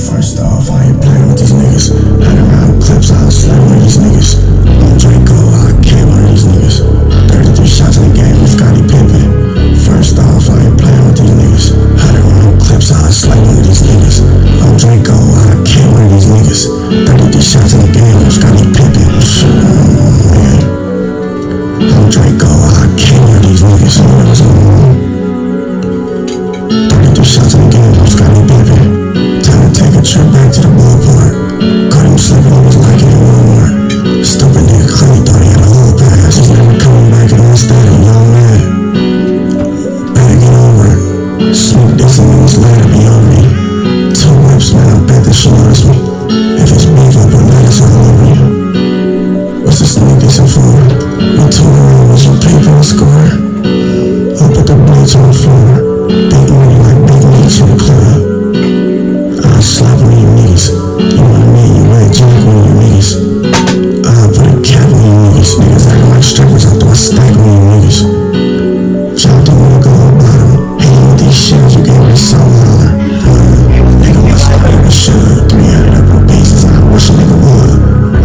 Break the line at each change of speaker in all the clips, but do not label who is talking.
First off, I ain't playing with these niggas. 100-round clips, I'll slay one of these niggas. I'm Draco, I'll kill one of these niggas. 33 shots in the game, I'm Scottie Pippen. First off, I ain't playing with these niggas. 100-round clips, I'll slay one of these niggas. I'm Draco, I'll kill one of these niggas. 33 shots in the game, I'm Scottie Pippen. Man. I'm Draco, I'll kill one of these niggas. You know what's going on? 32 shots in the game, I'm Scottie Pippen. Time to take a trip back to the ballpark. Caught him slipping, he was liking it Walmart. Stupid nigga clearly thought he had a whole pass. He's never coming back in this stadium, young man. Better get over it. Sneak this and minutes later be over you. 2 whips, man, I bet that she noticed me. If it's beef, I put lettuce all over you. What's the sneak this for? We 2 in a row, was you peeping the score? I'll put the bleach on the floor. Big money like big meats in the club. I'll slap one of you niggas. You know what I mean? You might jack one of you niggas. I'll put a cap on you niggas. Niggas acting like strippers, I'll throw a stack on you niggas. Jumped in with a gold bottom. Hitting with these shells, you gave it a soul holler. Nigga must have never should. 300 up on pieces, and I wish a nigga would.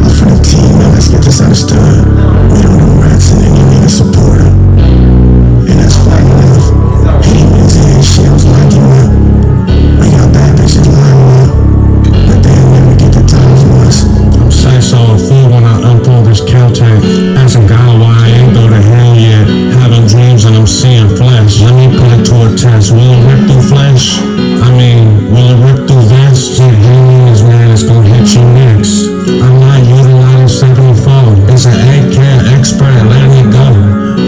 I'm for the team, man, let's get this understood. We don't do rats and any nigga supporter. And that's fine enough. Hit him in his head, shells like him up. We got bad bitches lining up, but they'll never get the time from us.
Say so a fool when I unfold this Caltech. Asking God why I ain't go to hell yet. Having dreams and I'm seeing flesh. Let me put it to a test. Will it rip through flesh? I mean, will it rip through vests? Shit, hitting this man is gonna hit you next. I'm not utilizing 74. It's an AK expert at letting it go.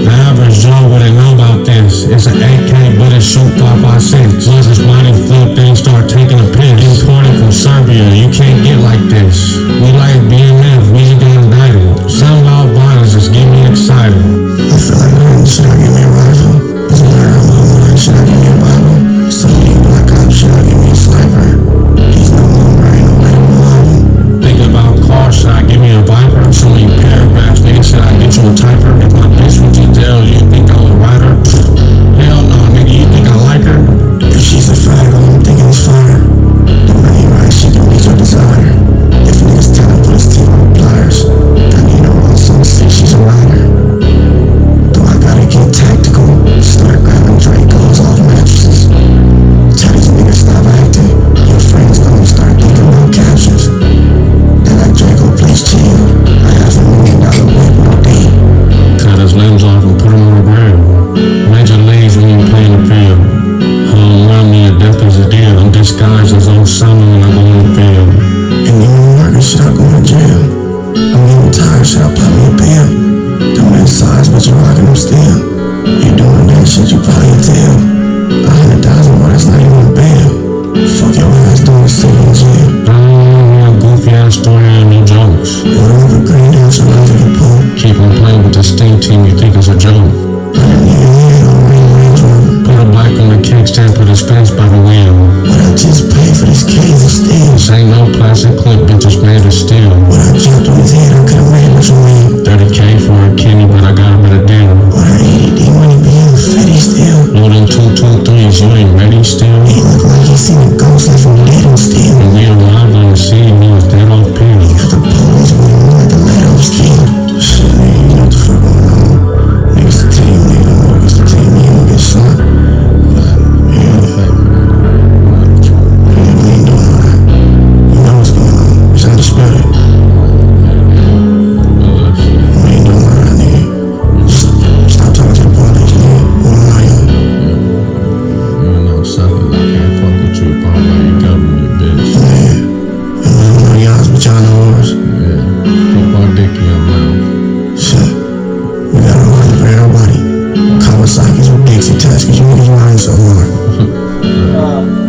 The average Joe wouldn't know about this. It's an AK, but it shoot 5.56. Once his body flip, then start taking a piss. Imported from Serbia, you can't get like this. We like BMF, we just got indicted. Some about violence just get me excited.
I feel like learning, should I give me a rifle? Is it murder I'm online, should I give me a Bible? So many black ops, should I give me a sniper? He's no longer, ain't no way to revive him.
Think about cars, should I give me a Viper? So many paragraphs, nigga, should I get you a typer? If my bitch went to jail, you think I would write her? Hell no, nigga, you think I like her?
If she's a fag, all I'm thinking is fire. The money right, she can meet your desire. If niggas tell him put his teeth on the pliers, then you know also see she's a rider. Do I gotta get tactical? Start grabbing Dracos off mattresses. Tell these niggas stop acting. Your friends gonna start thinking about captions. They like Draco, please chill. I have $1 million whip, no date.
Cut his limbs off and put him on the ground. Major leagues when you play in the field. Home run me a death is a deal. I'm disguised as old summer when I go on the field.
And even working, should I go to jail? I'm getting tired, should I pop me a pill? Them size, but you're rocking them still. You doing that shit, you probably a tell. 100,000, boy, that's not even a bail. Fuck your ass doing sit in jail.
I don't want to hear a goofy ass story and no jokes.
Whatever green house or love you pull.
Keep on playing with the sting team you think is a joke.
Underneath your head on Range Rover.
Put a black on the kickstand, put his face by the wheel.
What I just paid for this case of steel.
This ain't no plastic clip, bitch, it's made of steel.
What I jumped on his head, I could've made what you mean.
30K for a kidney, but I got a better deal.
What I ADD money be in fetty still.
More than 223s, you ain't ready still.
He look like he seen a ghost like from dead on steel.
When we arrived on the scene, he was dead off pill.
He got the police with him like the light off skill. Shit, nigga, you know what the fuck going on. Niggas the team, nigga, don't work as the team, you don't get shot.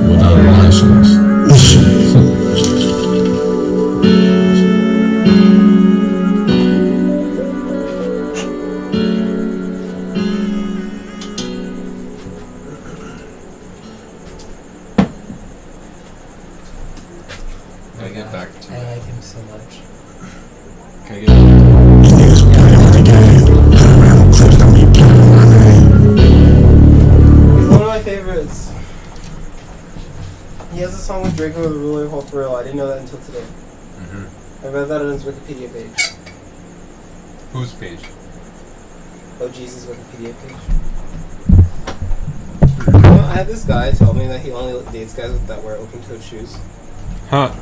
Without a license.
I get back to
I like him so much.
Can I get back?
These niggas playing with the game. 100-round clips don't be playing with my name.
One of my favorites. He has a song with Draco the Ruler Hole for real. I didn't know that until today.
Mm-hmm.
I read that on his Wikipedia page.
Whose page?
Oh, Jesus' Wikipedia page. You know, I had this guy tell me that he only dates guys that wear open-toed shoes.
Huh.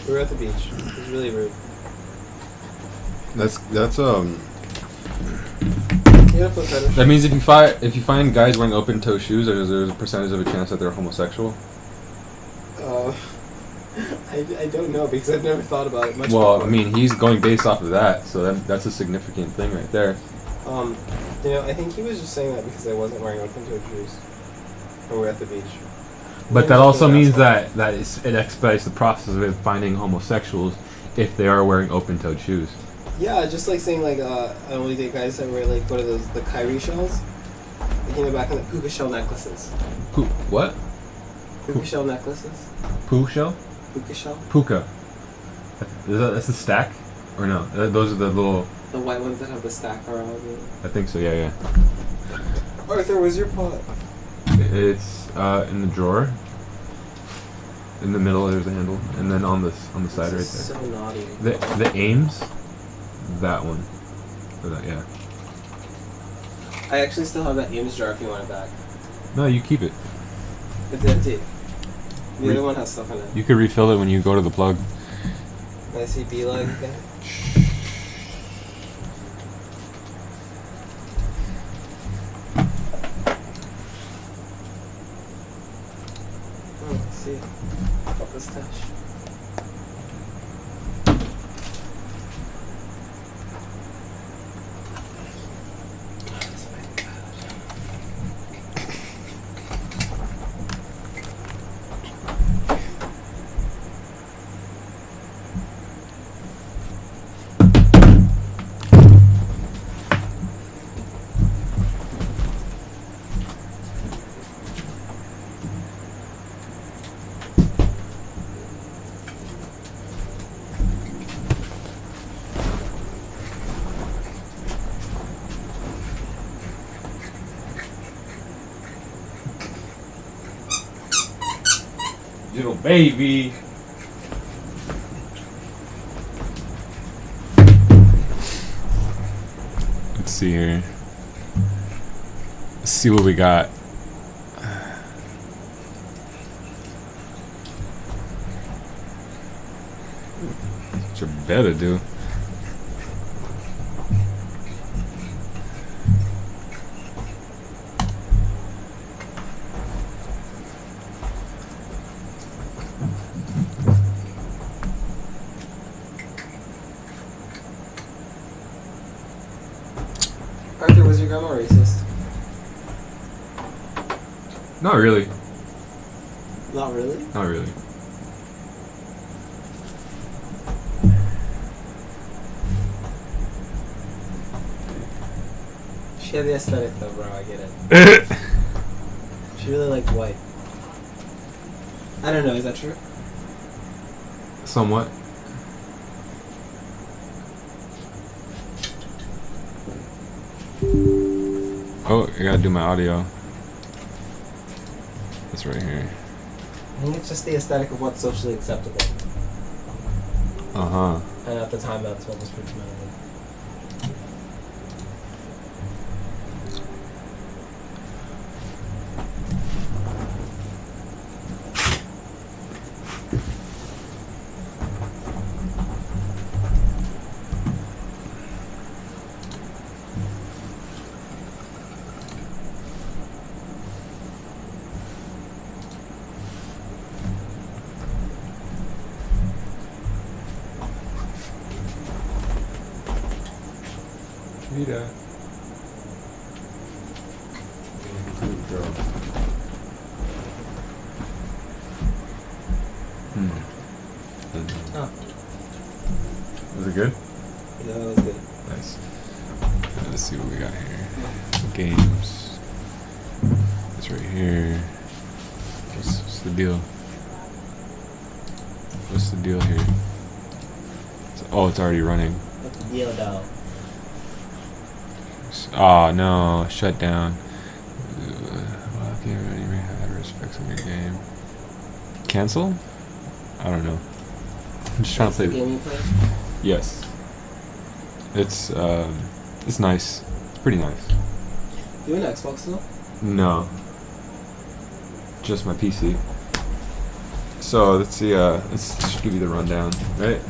We were at the beach. It was really rude.
That's
You got a foot fetish?
That means if you find guys wearing open toe shoes, there's a percentage of a chance that they're homosexual.
I don't know because I've never thought about it much.
Well,
before.
I mean, he's going based off of that, so that's a significant thing right there.
You know, I think he was just saying that because I wasn't wearing open-toed shoes when we were at the beach.
But that also means that it expedites the process of finding homosexuals if they are wearing open-toed shoes.
Yeah, just like saying like I only date guys that wear like what are those, the Kyrie shells? Like, you know, back in the puka shell necklaces.
What?
Puka shell necklaces?
Poo shell?
Puka shell?
Puka. That's the stack? Or no? Those are the little...
The white ones that have the stack around it.
I think so, yeah.
Arthur, where's your pot?
It's in the drawer. In the middle, there's a handle, and then on the side right there.
So naughty.
The Ames, that one. Or that, yeah.
I actually still have that Ames jar if you want it back.
No, you keep it.
It's empty. The other one has stuff in it.
You could refill it when you go to the plug.
Can I see B-leg again? Oh, let's see. Got this touch.
Little baby. Let's see here. Let's see what we got. What you better do.
Arthur, was your grandma racist?
Not really.
Not really?
Not really.
She had the aesthetic though, bro, I get it. She really liked white. I don't know, is that true?
Somewhat. Oh, I gotta do my audio. It's right here.
I think it's just the aesthetic of what's socially acceptable.
Uh-huh.
And at the time, that's what was predominant.
Rita. Good girl.
Oh.
Was it good?
Yeah, that was good.
Nice. Let's see what we got here. Games. It's right here. What's the deal? What's the deal here? Oh, it's already running.
What's the deal, though?
Oh no, shut down. Well, game may have adverse effects on your game. cancel? I don't know. I'm just trying to
The
play.
game you play?
Yes. It's nice. It's pretty nice.
You have an Xbox still?
No. Just my PC. So let's see. Let's just give you the rundown, right?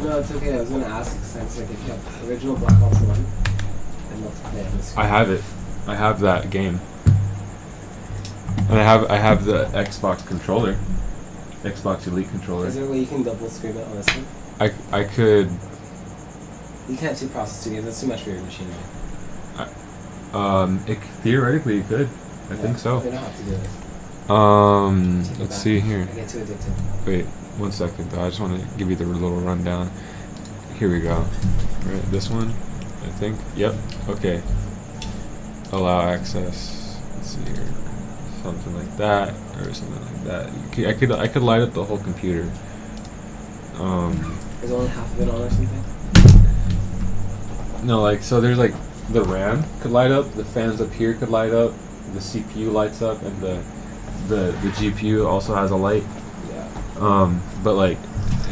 No, it's okay. I was gonna ask since like if you have the original Black Ops 1, I'd love to play on this.
I have it. I have that game. And I have the Xbox controller. Xbox Elite controller.
Is there a way you can double screen it on this one?
I could.
You can't do process 2 games. That's too much for your machine, right?
Theoretically you could. I think so.
We don't have to do it. Take it
Let's
back.
see here.
I get too addicted.
Wait, 1 second though. I just want to give you the little rundown. Here we go. Right, this one, I think. Yep. Okay. Allow access. Let's see here. Something like that, or something like that. I could light up the whole computer.
Is only half of it on or something?
No, like so. There's like the RAM could light up. The fans up here could light up. The CPU lights up, and the GPU also has a light.
Yeah.
But like,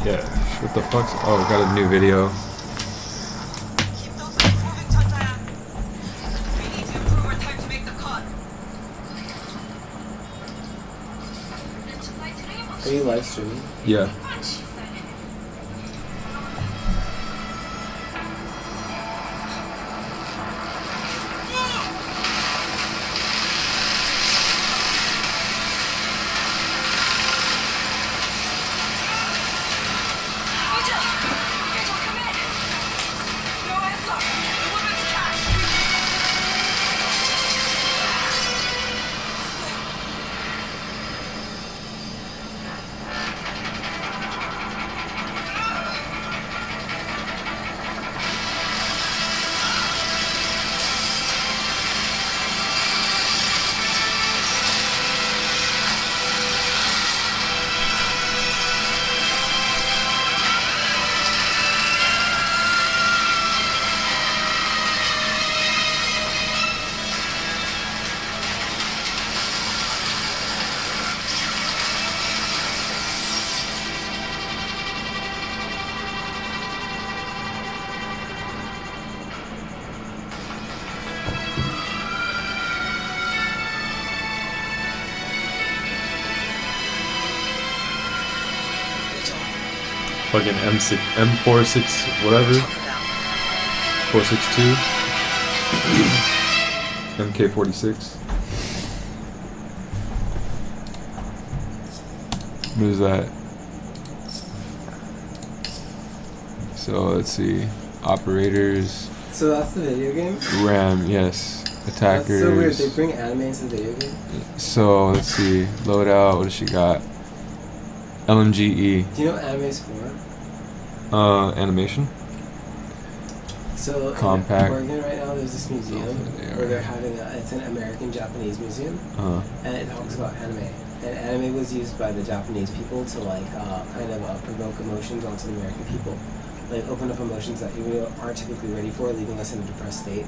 yeah. What the fuck's? Oh, we got a new video.
Keep those lights moving, Tantaya. We need to improve our time to make the cut.
Are you live streaming?
Yeah. Fucking M46 whatever. 462. MK46. What is that? So let's see. Operators.
So that's the video game?
RAM, yes. Attackers.
That's so weird. They bring anime into the video game?
So let's see. Loadout. What does she got? LMGE.
Do you know what anime is for?
Animation.
So
Compact.
in Oregon right now, there's this museum
they
where
are.
they're having it's an American-Japanese museum, and it talks about anime. And anime was used by the Japanese people to provoke emotions onto the American people, like open up emotions that you aren't typically ready for, leaving us in a depressed state,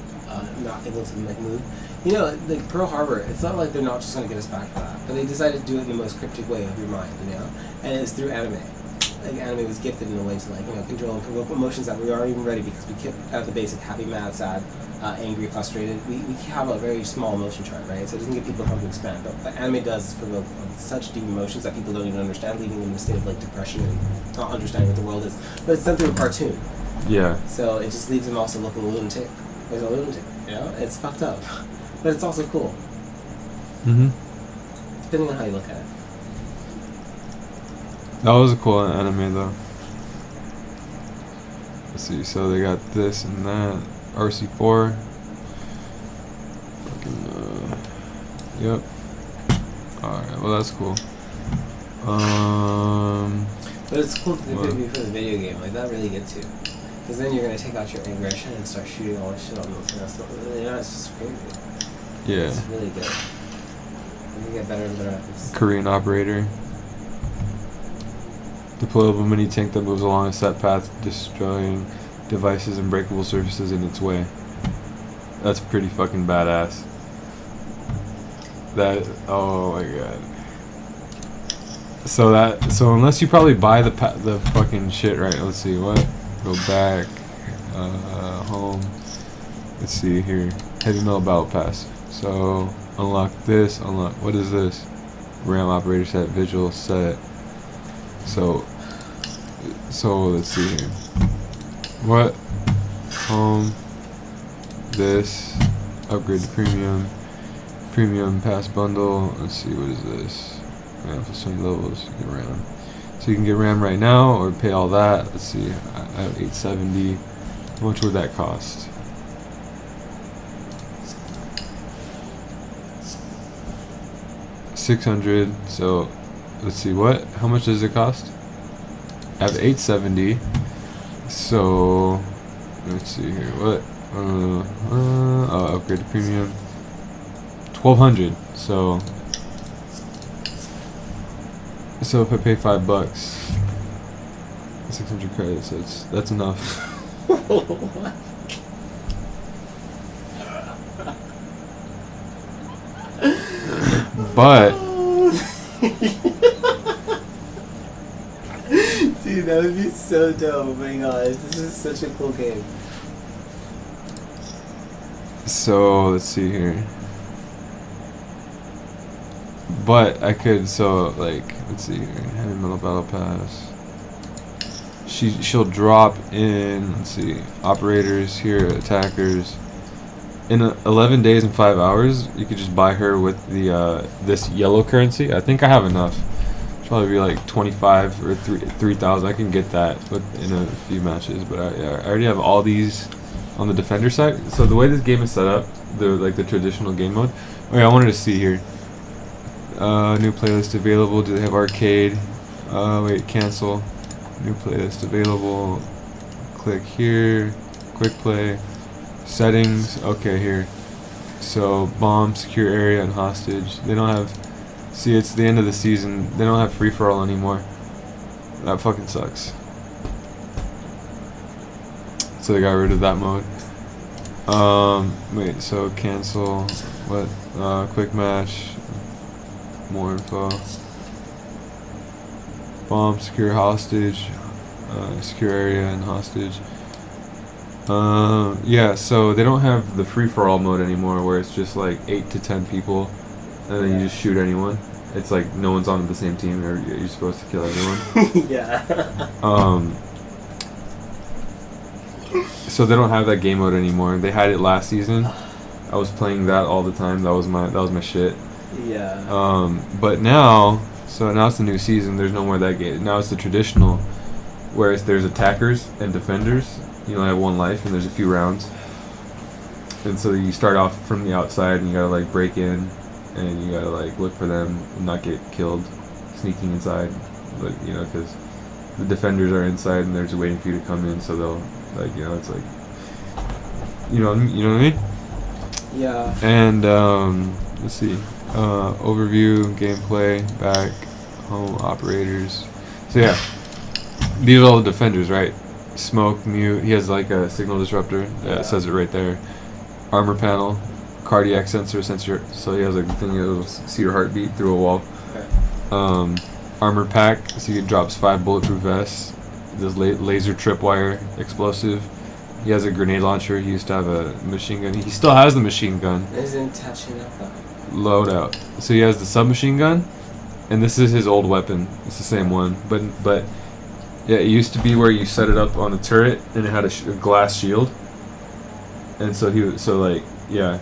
not able to move. You know, like Pearl Harbor. It's not like they're not just gonna get us back for that, but they decided to do it in the most cryptic way of your mind, and it's through anime. Like anime was gifted in a way to control and provoke emotions that we aren't even ready because we kept at the basic happy, mad, sad, angry, frustrated. We have a very small emotion chart, right? So it doesn't get people to expand. But what anime does is provoke such deep emotions that people don't even understand, leaving them in a state of depression and not understanding what the world is. But it's done through a cartoon.
Yeah.
So it just leaves them also looking lunatic. There's a lunatic, It's fucked up. But it's also cool. Depending on how you look at it.
That was a cool anime though. Let's see, so they got this and that. RC4. Fucking, yep. Alright, well that's cool.
But it's cool to do for the video game, that really gets you. Because then you're going to take out your aggression and start shooting all this shit on those things. It's just crazy.
Yeah.
It's really good. You can get better and better at this.
Korean operator. Deployable mini tank that moves along a set path, destroying devices and breakable surfaces in its way. That's pretty fucking badass. Oh my god. So unless you probably buy the fucking shit, right? Let's see what. Go back, home. Let's see here. Heavy metal battle pass. So unlock this. Unlock. What is this? RAM operator set. Visual set. So let's see here. What? Home. This. Upgrade to premium. Premium pass bundle. Let's see. What is this? RAM for 20 levels. Get RAM. So you can get RAM right now or pay all that. Let's see. I have 870. How much would that cost? $600. So let's see. What? How much does it cost? I have 870. So let's see here. What? Upgrade to premium. 1200. So if I pay $5, 600 credits. That's enough. But
dude, that would be so dope. Oh my gosh, this is such a cool game.
so let's see here. But I could let's see here. Heavy metal battle pass. She'll drop in. Let's see. Operators here. Attackers. In 11 days and 5 hours, you could just buy her with the this yellow currency. I think I have enough. It'll probably be like 25 or 3,000. I can get that in a few matches. But I already have all these on the defender side. So the way this game is set up, the traditional game mode. Okay, I wanted to see here. New playlist available. Do they have arcade? Wait, cancel. New playlist available. Click here. Quick play. Settings. Okay, here. So bomb, secure area, and hostage. They don't have. See, it's the end of the season. They don't have free for all anymore. That fucking sucks. So they got rid of that mode. Wait. So cancel. What? Quick match. More info. Bomb, secure hostage, secure area and hostage. Yeah, so they don't have the free-for-all mode anymore where it's just like 8 to 10 people and then you just shoot anyone. It's like no one's on the same team or you're supposed to kill everyone.
Yeah.
So they don't have that game mode anymore. They had it last season. I was playing that all the time. That was my shit.
Yeah.
But now it's the new season. There's no more of that game. Now it's the traditional, whereas there's attackers and defenders. You only have one life, and there's a few rounds. And so you start off from the outside, and you gotta like break in, and you gotta like look for them and not get killed, sneaking inside. But because the defenders are inside, and they're just waiting for you to come in. So they'll it's like, you know what I mean?
Yeah.
And let's see. Overview, gameplay, back, home, operators. So yeah, these are all the defenders, right? Smoke, mute. He has like a signal disruptor. It says it right there. Armor panel, cardiac sensor. So he has like a thing that'll see your heartbeat through a wall.
Okay.
Armor pack. So he drops 5 bulletproof vests. This laser tripwire explosive. He has a grenade launcher. He used to have a machine gun. He still has the machine gun.
Isn't touching up though.
Loadout. So he has the submachine gun, and this is his old weapon. It's the same one, but yeah, it used to be where you set it up on the turret and it had a glass shield, and so yeah.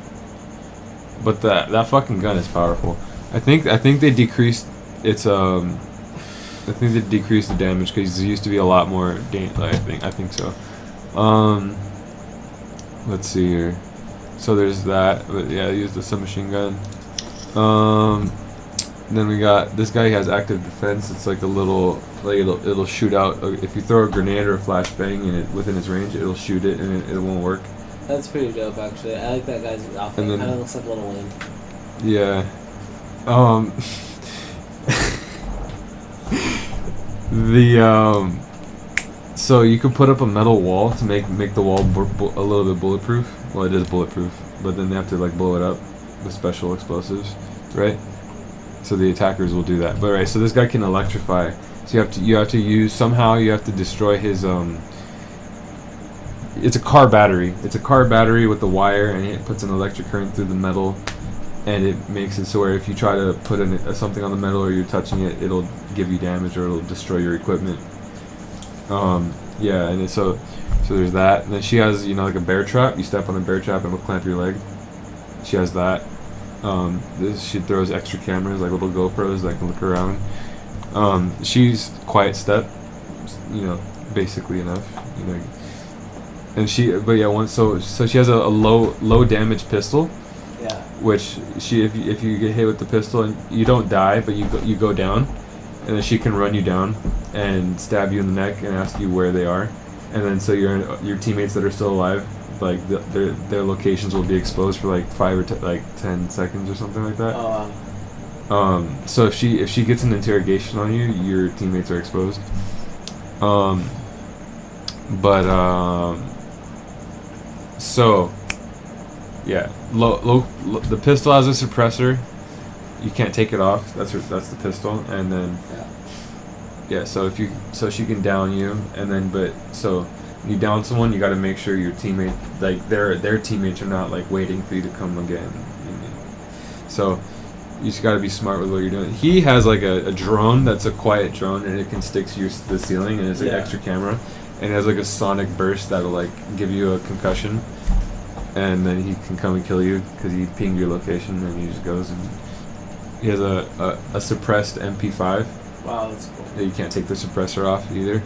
But that fucking gun is powerful. I think they decreased its I think they decreased the damage because it used to be a lot more. I think so. Let's see here. So there's that, but yeah, I used the submachine gun. Then we got this guy. He has active defense. It's like a little, it'll shoot out if you throw a grenade or a flashbang and it within its range. It'll shoot it and it won't work.
That's pretty dope, actually. I like that guy's outfit. Kind of looks like Little Wayne.
Yeah. So you could put up a metal wall to make the wall a little bit bulletproof. Well, it is bulletproof, but then they have to like blow it up with special explosives, right? So the attackers will do that. But right, so this guy can electrify. So you have to use somehow you have to destroy his It's a car battery. It's a car battery with the wire, and it puts an electric current through the metal, and it makes it so where if you try to put something on the metal or you're touching it, it'll give you damage or it'll destroy your equipment. Yeah, and so there's that. And then she has like a bear trap. You step on a bear trap and it'll clamp your leg. She has that. She throws extra cameras, like little GoPros that can look around. She's quiet step, basically enough, And so she has a low damage pistol.
Yeah.
Which if you get hit with the pistol and you don't die, but you go down, and then she can run you down and stab you in the neck and ask you where they are, and then so your teammates that are still alive, like their locations will be exposed for like 5 or 10 seconds or something like that.
Oh wow.
So if she gets an interrogation on you, your teammates are exposed. So yeah, the pistol has a suppressor. You can't take it off. That's the pistol, and then yeah. So she can down you, and then so when you down someone, you got to make sure your teammate, like their teammates, are not like waiting for you to come again. So you just got to be smart with what you're doing. He has like a drone that's a quiet drone, and it can stick to the ceiling, and it's an extra camera, and it has like a sonic burst that'll like give you a concussion. And then he can come and kill you because he pinged your location, and he just goes and he has a suppressed MP5.
Wow, that's cool.
That you can't take the suppressor off either.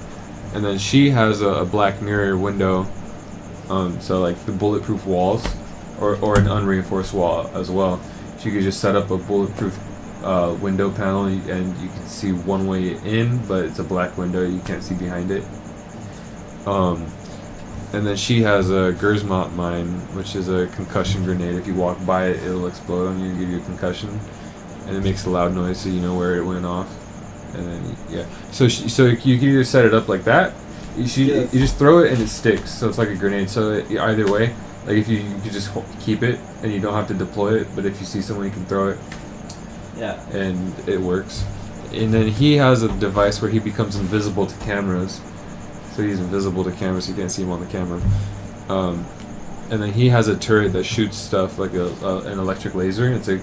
And then she has a black mirror window, so like the bulletproof walls, or an unreinforced wall as well. She could just set up a bulletproof window panel, and you can see one way in, but it's a black window. You can't see behind it. And then she has a Gersmont mine, which is a concussion grenade. If you walk by it, it'll explode on you and give you a concussion. And it makes a loud noise, so you know where it went off. And then, yeah. So you can either set it up like that. You just throw it and it sticks, so it's like a grenade. So either way, like if you can just keep it and you don't have to deploy it. But if you see someone, you can throw it.
Yeah. And
it works. And then he has a device where he becomes invisible to cameras. So he's invisible to cameras, so you can't see him on the camera. And then he has a turret that shoots stuff like an electric laser. So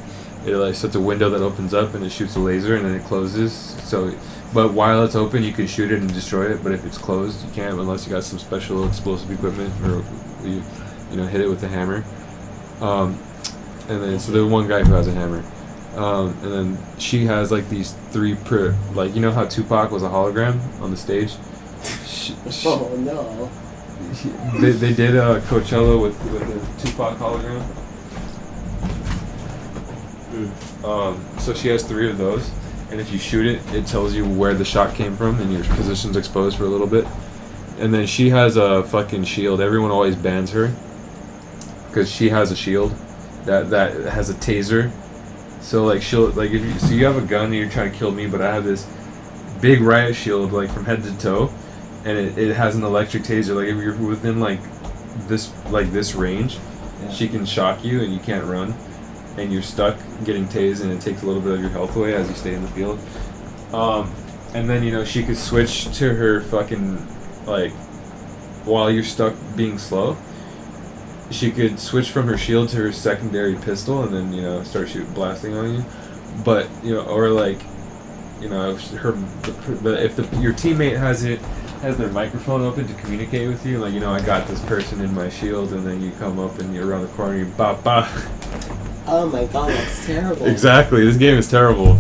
it's a window that opens up and it shoots a laser and then it closes. But while it's open, you can shoot it and destroy it. But if it's closed, you can't unless you got some special explosive equipment or you hit it with a hammer. And then so there's one guy who has a hammer. And then she has like these three like how Tupac was a hologram on the stage.
Oh no!
They did Coachella with a Tupac hologram. So she has 3 of those, and if you shoot it, it tells you where the shot came from, and your position's exposed for a little bit. And then she has a fucking shield. Everyone always bans her because she has a shield that has a taser. So like if you have a gun and you're trying to kill me, but I have this big riot shield like from head to toe. And it has an electric taser. Like if you're within like this range, she can shock you and you can't run, and you're stuck getting tased, and it takes a little bit of your health away as you stay in the field. And then she could switch to her fucking like while you're stuck being slow. She could switch from her shield to her secondary pistol, and then start blasting on you. But or like if your teammate has their microphone open to communicate with you, like I got this person in my shield, and then you come up and you're around the corner, you bop bop.
Oh my god, that's terrible.
Exactly, this game is terrible.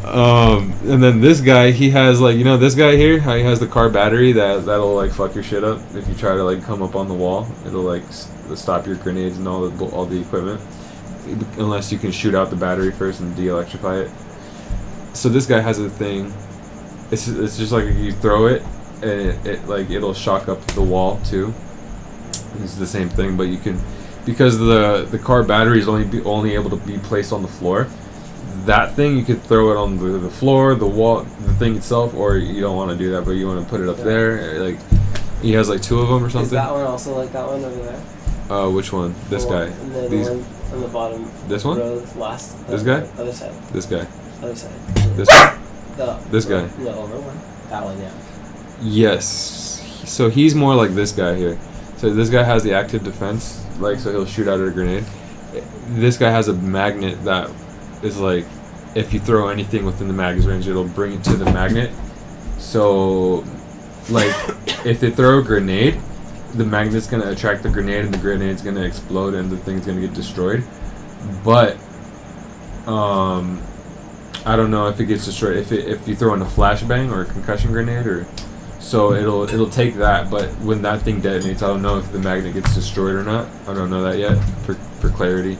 And then this guy, he has this guy here, how he has the car battery that'll like fuck your shit up if you try to like come up on the wall. It'll like stop your grenades and all the equipment, unless you can shoot out the battery first and de-electrify it. So this guy has a thing. It's just like if you throw it, and it'll shock up the wall too. It's the same thing, but you can, because the car battery is only able to be placed on the floor. That thing you could throw it on the floor, the wall, the thing itself, or you don't want to do that, but you want to put it up there. Like he has like 2 of them or something.
Is that one also like that one over there?
Which one? This guy.
And then the one on the bottom.
This one?
Row, last.
This guy?
Other side.
This guy.
Other side.
This one? This guy.
The over one. That one, yeah.
Yes. So he's more like this guy here. So this guy has the active defense, like, so he'll shoot out a grenade. This guy has a magnet that is like, if you throw anything within the mag's range, it'll bring it to the magnet. So, like, if they throw a grenade, the magnet's gonna attract the grenade, and the grenade's gonna explode, and the thing's gonna get destroyed. But I don't know if it gets destroyed if you throw in a flashbang or a concussion grenade, or so it'll take that. But when that thing detonates, I don't know if the magnet gets destroyed or not. I don't know that yet for clarity.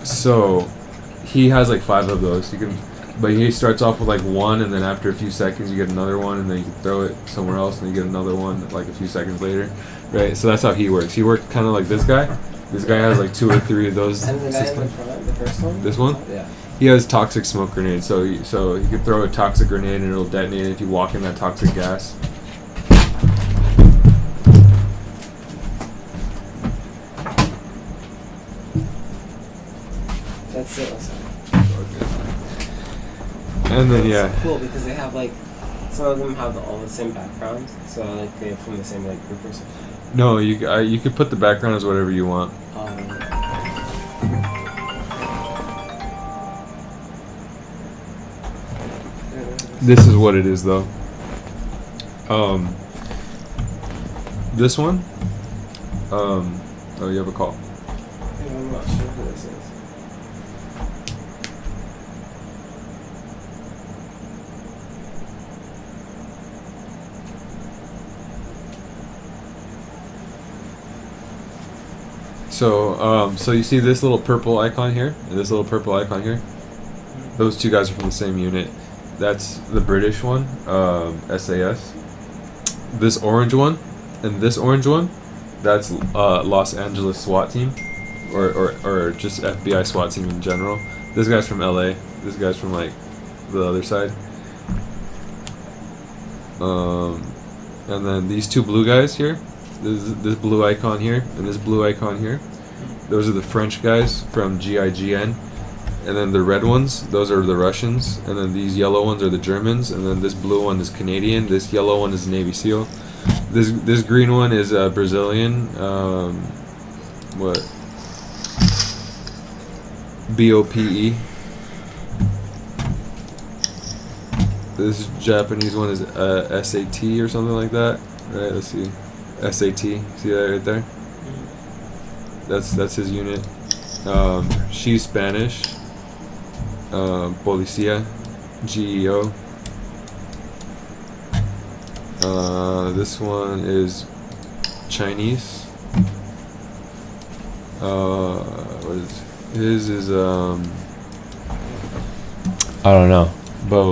So he has like 5 of those. But he starts off with like 1, and then after a few seconds you get another one, and then you can throw it somewhere else, and you get another one like a few seconds later, right? So that's how he works. He works kind of like this guy. This guy has like 2 or 3 of those.
And the guy in the front, the first one?
This one?
Yeah.
He has toxic smoke grenades, so he can throw a toxic grenade and it'll detonate if you walk in that toxic gas.
That's it. Also.
And then
It's cool because they have like, some of them have all the same background, so like they're from the same like group or something.
No, you could put the background as whatever you want. This is what it is, though. This one. Oh, you have a call.
Yeah, I'm not sure who this is.
So you see this little purple icon here, and this little purple icon here? Those 2 guys are from the same unit. That's the British one, SAS. This orange one, and this orange one, that's Los Angeles SWAT team, or just FBI SWAT team in general. This guy's from LA. This guy's from like the other side. And then these 2 blue guys here, this blue icon here, and this blue icon here, those are the French guys from GIGN. And then the red ones, those are the Russians. And then these yellow ones are the Germans. And then this blue one is Canadian. This yellow one is Navy SEAL. This green one is Brazilian. BOPE. This Japanese one is SAT or something like that. Right, let's see. SAT. See that right there? That's his unit. She's Spanish. Policia, GEO. This one is Chinese. What is his? Is I don't know, but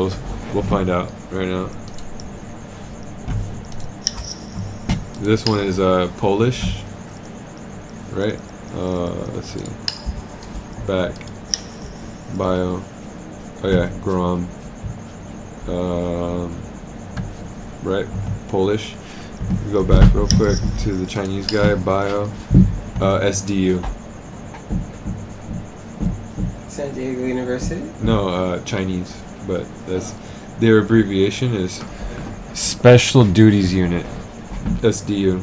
we'll find out right now. This one is Polish, right? Let's see. Back. Bio. Oh yeah, Grom. Right, Polish. We go back real quick to the Chinese guy. Bio. SDU.
San Diego University?
No, Chinese, but that's their abbreviation is Special Duties Unit. SDU.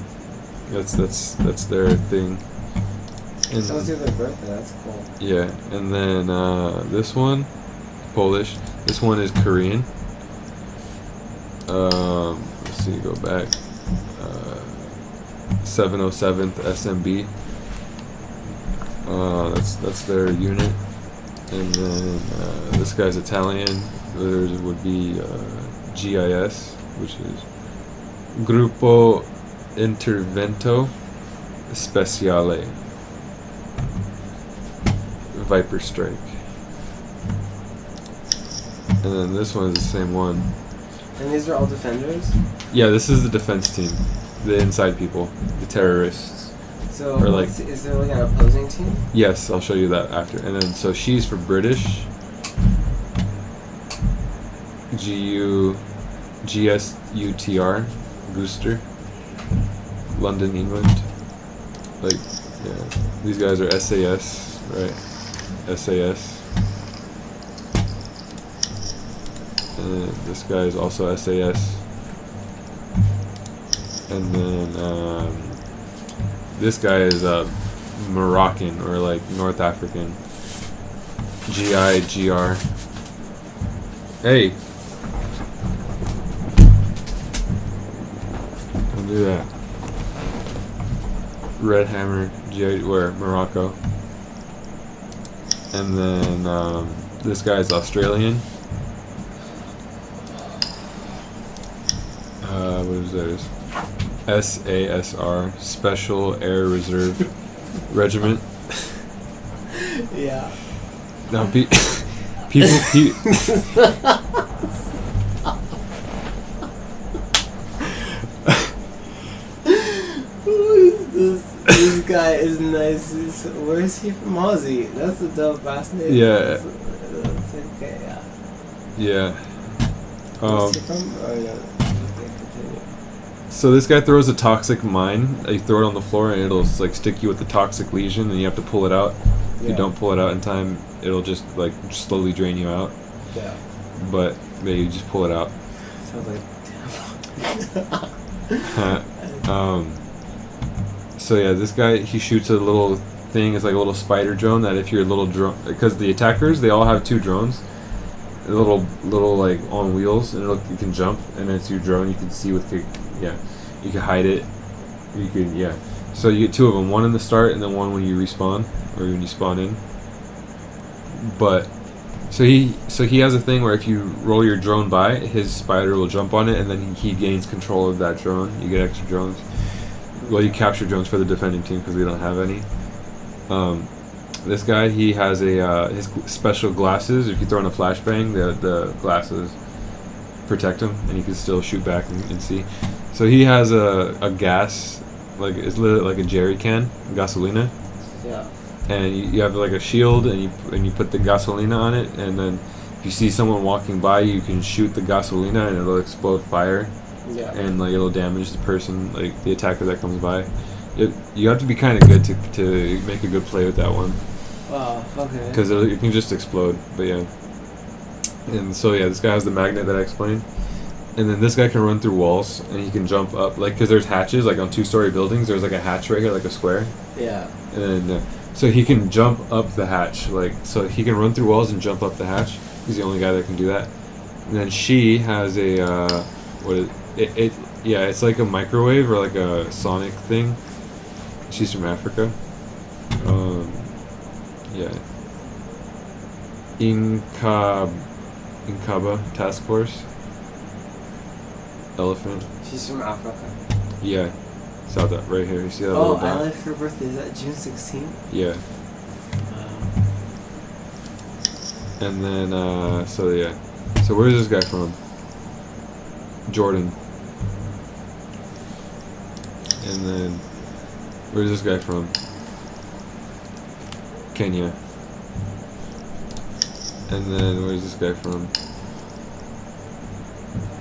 That's their thing. And
Tells you their birthday. That's cool.
yeah, and then this one, Polish. This one is Korean. Let's see, go back. 707th SMB. That's their unit. And then this guy's Italian. Theirs would be GIS, which is Gruppo Intervento Speciale. Viper Strike. And then this one is the same one.
And these are all defenders?
Yeah, this is the defense team. The inside people. The terrorists.
So,
Or like-
is there like an opposing team?
Yes, I'll show you that after. And then, so she's for British. GSUTR. Booster. London, England. Like, Yeah. These guys are SAS, right? SAS. And then this guy is also SAS. And then this guy is Moroccan or like North African. GIGR. Hey. Don't do that. Red Hammer, where Morocco. And then this guy's Australian. What is theirs? SASR, Special Air Reserve Regiment.
Yeah.
Now,
Who is this? This guy is nice. Where is he from? Aussie. That's a dope ass name.
Yeah.
That's okay, yeah.
Yeah.
Where's he from? Oh, yeah. Okay, continue.
So this guy throws a toxic mine. You throw it on the floor and it'll like stick you with the toxic lesion, and you have to pull it out. If you don't pull it out in time, it'll just like slowly drain you out.
Yeah.
But yeah, you just pull it out.
Sounds like
So yeah, this guy, he shoots a little thing. It's like a little spider drone that if you're a little drone, because the attackers, they all have 2 drones, a little like on wheels, and you can jump, and it's your drone. You can see with you can hide it. You can So you get 2 of them, one in the start and then one when you respawn or when you spawn in. But so he has a thing where if you roll your drone by, his spider will jump on it, and then he gains control of that drone. You get extra drones. Well, you capture drones for the defending team because we don't have any. This guy, he has his special glasses. If you throw in a flashbang, the glasses protect him, and he can still shoot back and see. So he has a gas, like it's literally like a jerry can, gasolina.
yeah.
And you have like a shield, and you put the gasolina on it, and then if you see someone walking by, you can shoot the gasolina, and it'll explode fire.
Yeah.
And like it'll damage the person, like the attacker that comes by. You have to be kind of good to make a good play with that one.
Wow. Okay.
Because it can just explode. But yeah. And so yeah, this guy has the magnet that I explained. And then this guy can run through walls, and he can jump up, like, because there's hatches, like on 2-story buildings, there's like a hatch right here, like a square.
Yeah.
And so he can jump up the hatch, like, so he can run through walls and jump up the hatch. He's the only guy that can do that. And then she has a, it's like a microwave or like a sonic thing. She's from Africa. Inkaba Task Force. Elephant.
She's from Africa.
Yeah. Saw that right here. You see that little dot?
I like her birthday. Is that June 16th?
Yeah. And then, so yeah. So where's this guy from? Jordan. And then, where's this guy from? Kenya. And then, where's this guy from?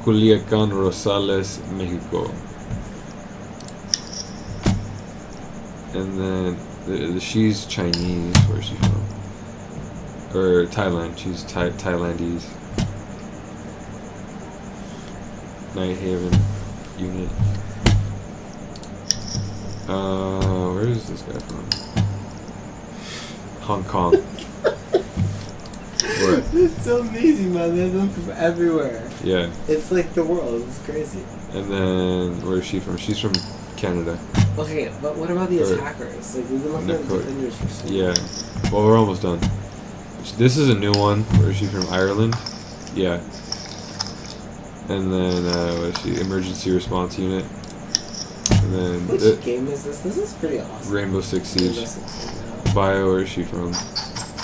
Culiacan, Rosales, Mexico. And then, she's Chinese. Where's she from? Or Thailand. She's Thailandese. Night Haven unit. Where is this guy from? Hong Kong. Where?
It's so amazing, man. There's them from everywhere.
Yeah.
It's like the world. It's crazy.
And then, where is she from? She's from Canada.
Okay, but what about the attackers? Like, we've been looking at the defenders for so long.
Yeah. Well, we're almost done. This is a new one. Where is she from? Ireland? Yeah. And then, what is she? Emergency Response Unit. And then...
Which game is this? This is pretty awesome.
Rainbow Six Siege.
Rainbow Six Siege,
Bio, where is she from?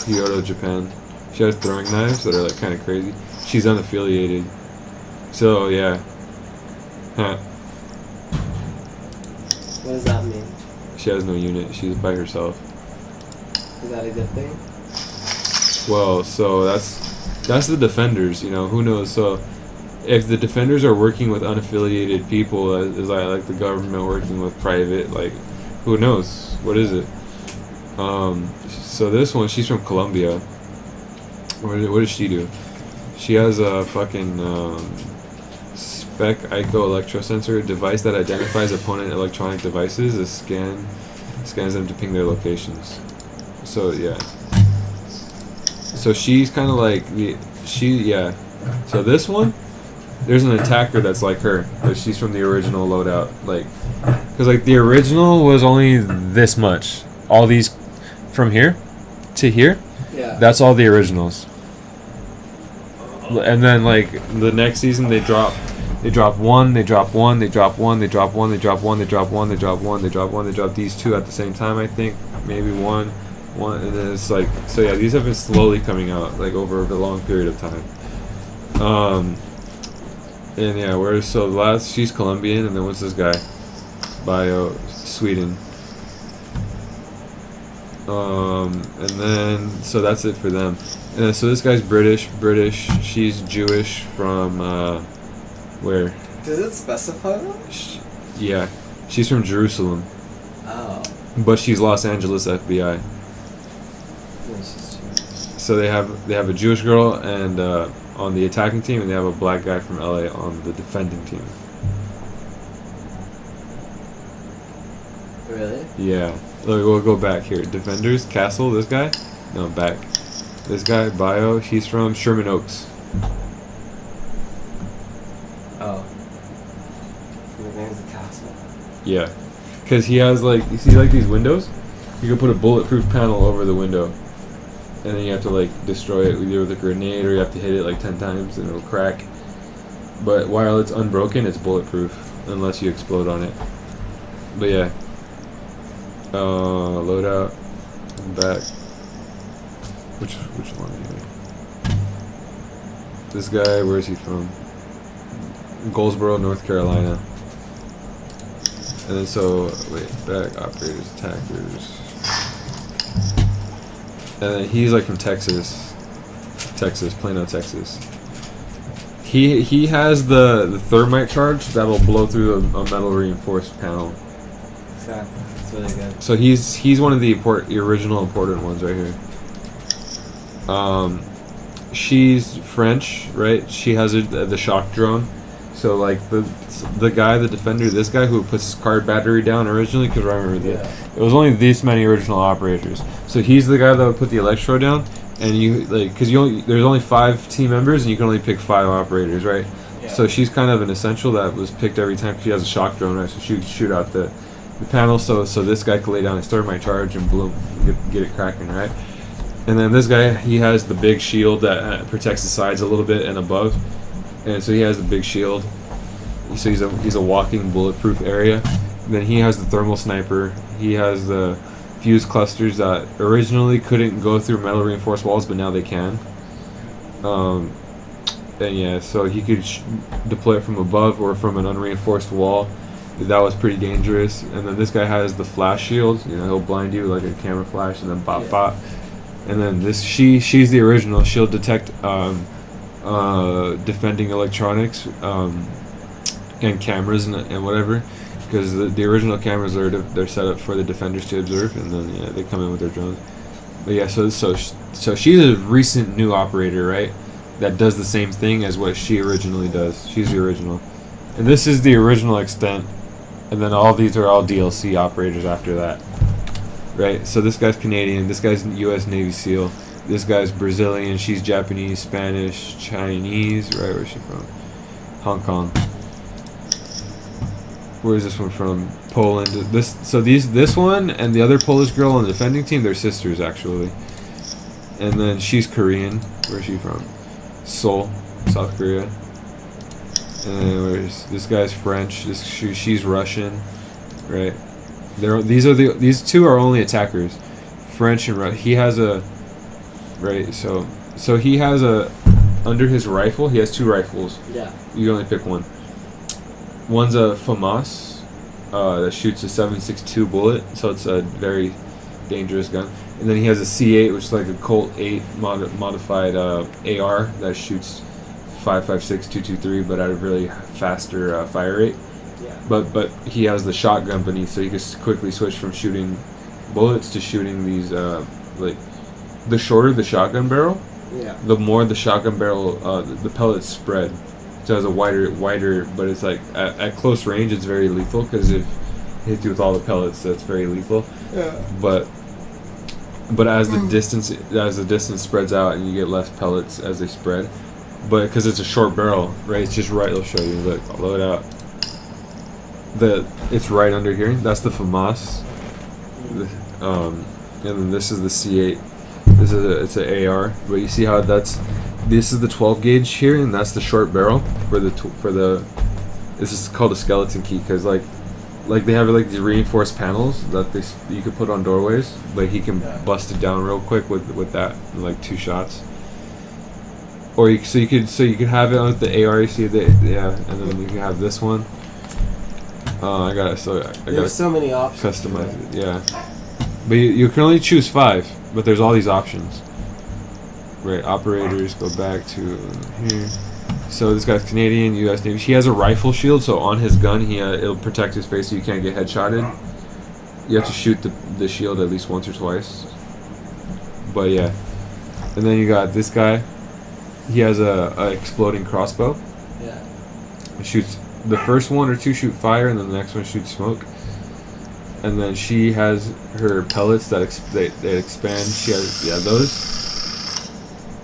Kyoto, Japan. She has throwing knives that are like kind of crazy. She's unaffiliated. So, yeah. Huh.
What does that mean?
She has no unit. She's by herself.
Is that a good thing?
Well, so that's the defenders, you know, who knows. So if the defenders are working with unaffiliated people, is like the government working with private, like, who knows? What is it? So this one, she's from Colombia. What does she do? She has a fucking spec ICO electrosensor device that identifies opponent electronic devices. It scans them to ping their locations. So yeah. So she's kind of like So this one, there's an attacker that's like her, but she's from the original loadout. Like, because like the original was only this much. All these from here to here.
Yeah.
That's all the originals. And then like the next season they drop one, they drop one, they drop one, they drop one, they drop one, they drop one, they drop one, they drop one, they drop these two at the same time, I think. Maybe one, and then it's like, so yeah, these have been slowly coming out like over a long period of time. And yeah, so the last, she's Colombian, and then what's this guy? Bio, Sweden. And then, so that's it for them. And then, so this guy's British, she's Jewish from, where?
Does it specify that?
Yeah, she's from Jerusalem.
Oh.
But she's Los Angeles FBI. So they have a Jewish girl and on the attacking team, and they have a black guy from LA on the defending team.
Really?
Yeah. Look, we'll go back here. Defenders, Castle, this guy? No, back. This guy, Bio, he's from Sherman Oaks.
Oh. So the name's the Castle.
Yeah. Because he has, like, you see, like, these windows? You can put a bulletproof panel over the window. And then you have to, like, destroy it either with a grenade or you have to hit it, like, 10 times and it'll crack. But while it's unbroken, it's bulletproof. Unless you explode on it. But, yeah. Loadout. Back. Which one anyway? This guy, where is he from? Goldsboro, North Carolina. And then so, wait, back, operators, attackers. And then he's like from Texas, Plano, Texas. He has the thermite charge that'll blow through a metal reinforced panel.
Exactly, that's really good.
So he's one of the original important ones right here. She's French, right? She has the shock drone. So like the guy, the defender, this guy who puts his card battery down originally, because I remember that it was only this many original operators. So he's the guy that would put the electro down, and you like because there's only 5 team members and you can only pick 5 operators, right? Yeah. So she's kind of an essential that was picked every time. She has a shock drone, right? So she would shoot out the panel, so this guy could lay down his thermite charge and boom, get it cracking, right? And then this guy, he has the big shield that protects the sides a little bit and above. And so he has the big shield. So he's a walking bulletproof area. And then he has the thermal sniper. He has the fuse clusters that originally couldn't go through metal reinforced walls, but now they can. And yeah, so he could deploy it from above or from an unreinforced wall. That was pretty dangerous. And then this guy has the flash shield. You know, he'll blind you like a camera flash, and then bop bop. And then she's the original. She'll detect defending electronics and cameras and whatever, because the original cameras they're set up for the defenders to observe, and then yeah, they come in with their drones. But yeah, so she's a recent new operator, right? That does the same thing as what she originally does. She's the original, and this is the original extent, and then all these are all DLC operators after that. Right, so this guy's Canadian, this guy's U.S. Navy SEAL, this guy's Brazilian, she's Japanese, Spanish, Chinese, right, where's she from? Hong Kong. Where's this one from? Poland. This one and the other Polish girl on the defending team, they're sisters actually. And then she's Korean, where's she from? Seoul, South Korea. And where's this guy's French, she's Russian, right? These two are only attackers, French and Russian. He has a so he has a under his rifle. He has 2 rifles.
Yeah. You
only pick one. One's a FAMAS that shoots a 7.62 bullet, so it's a very dangerous gun. And then he has a C8, which is like a Colt 8 modified AR that shoots 5.56, 2.23, but at a really faster fire rate.
Yeah.
But he has the shotgun beneath, so he can quickly switch from shooting bullets to shooting these like the shorter the shotgun barrel,
Yeah.
the more the shotgun barrel the pellets spread. So it has a wider, but it's like at close range it's very lethal because if it hits you with all the pellets, that's very lethal.
Yeah.
But as the distance spreads out and you get less pellets as they spread, but because it's a short barrel, right? It's just right. I'll show you. Look, I'll load out. It's right under here. That's the FAMAS. And then this is the C8. It's an AR. But you see how this is the 12 gauge here, and that's the short barrel for the. This is called a skeleton key because like they have like these reinforced panels that you could put on doorways, but he can bust it down real quick with that in like 2 shots. Or you could have it with the AR. You see and then you can have this one. I gotta
There's so many options.
customize it. Yeah, but you can only choose 5. But there's all these options. Right, operators. Go back to here. So this guy's Canadian, U.S. Navy. He has a rifle shield, so on his gun, it'll protect his face so you can't get headshotted. You have to shoot the shield at least once or twice. But yeah, and then you got this guy. He has a exploding crossbow.
Yeah.
It shoots the first 1 or 2 shoot fire, and then the next one shoots smoke. And then she has her pellets that expand. She has those.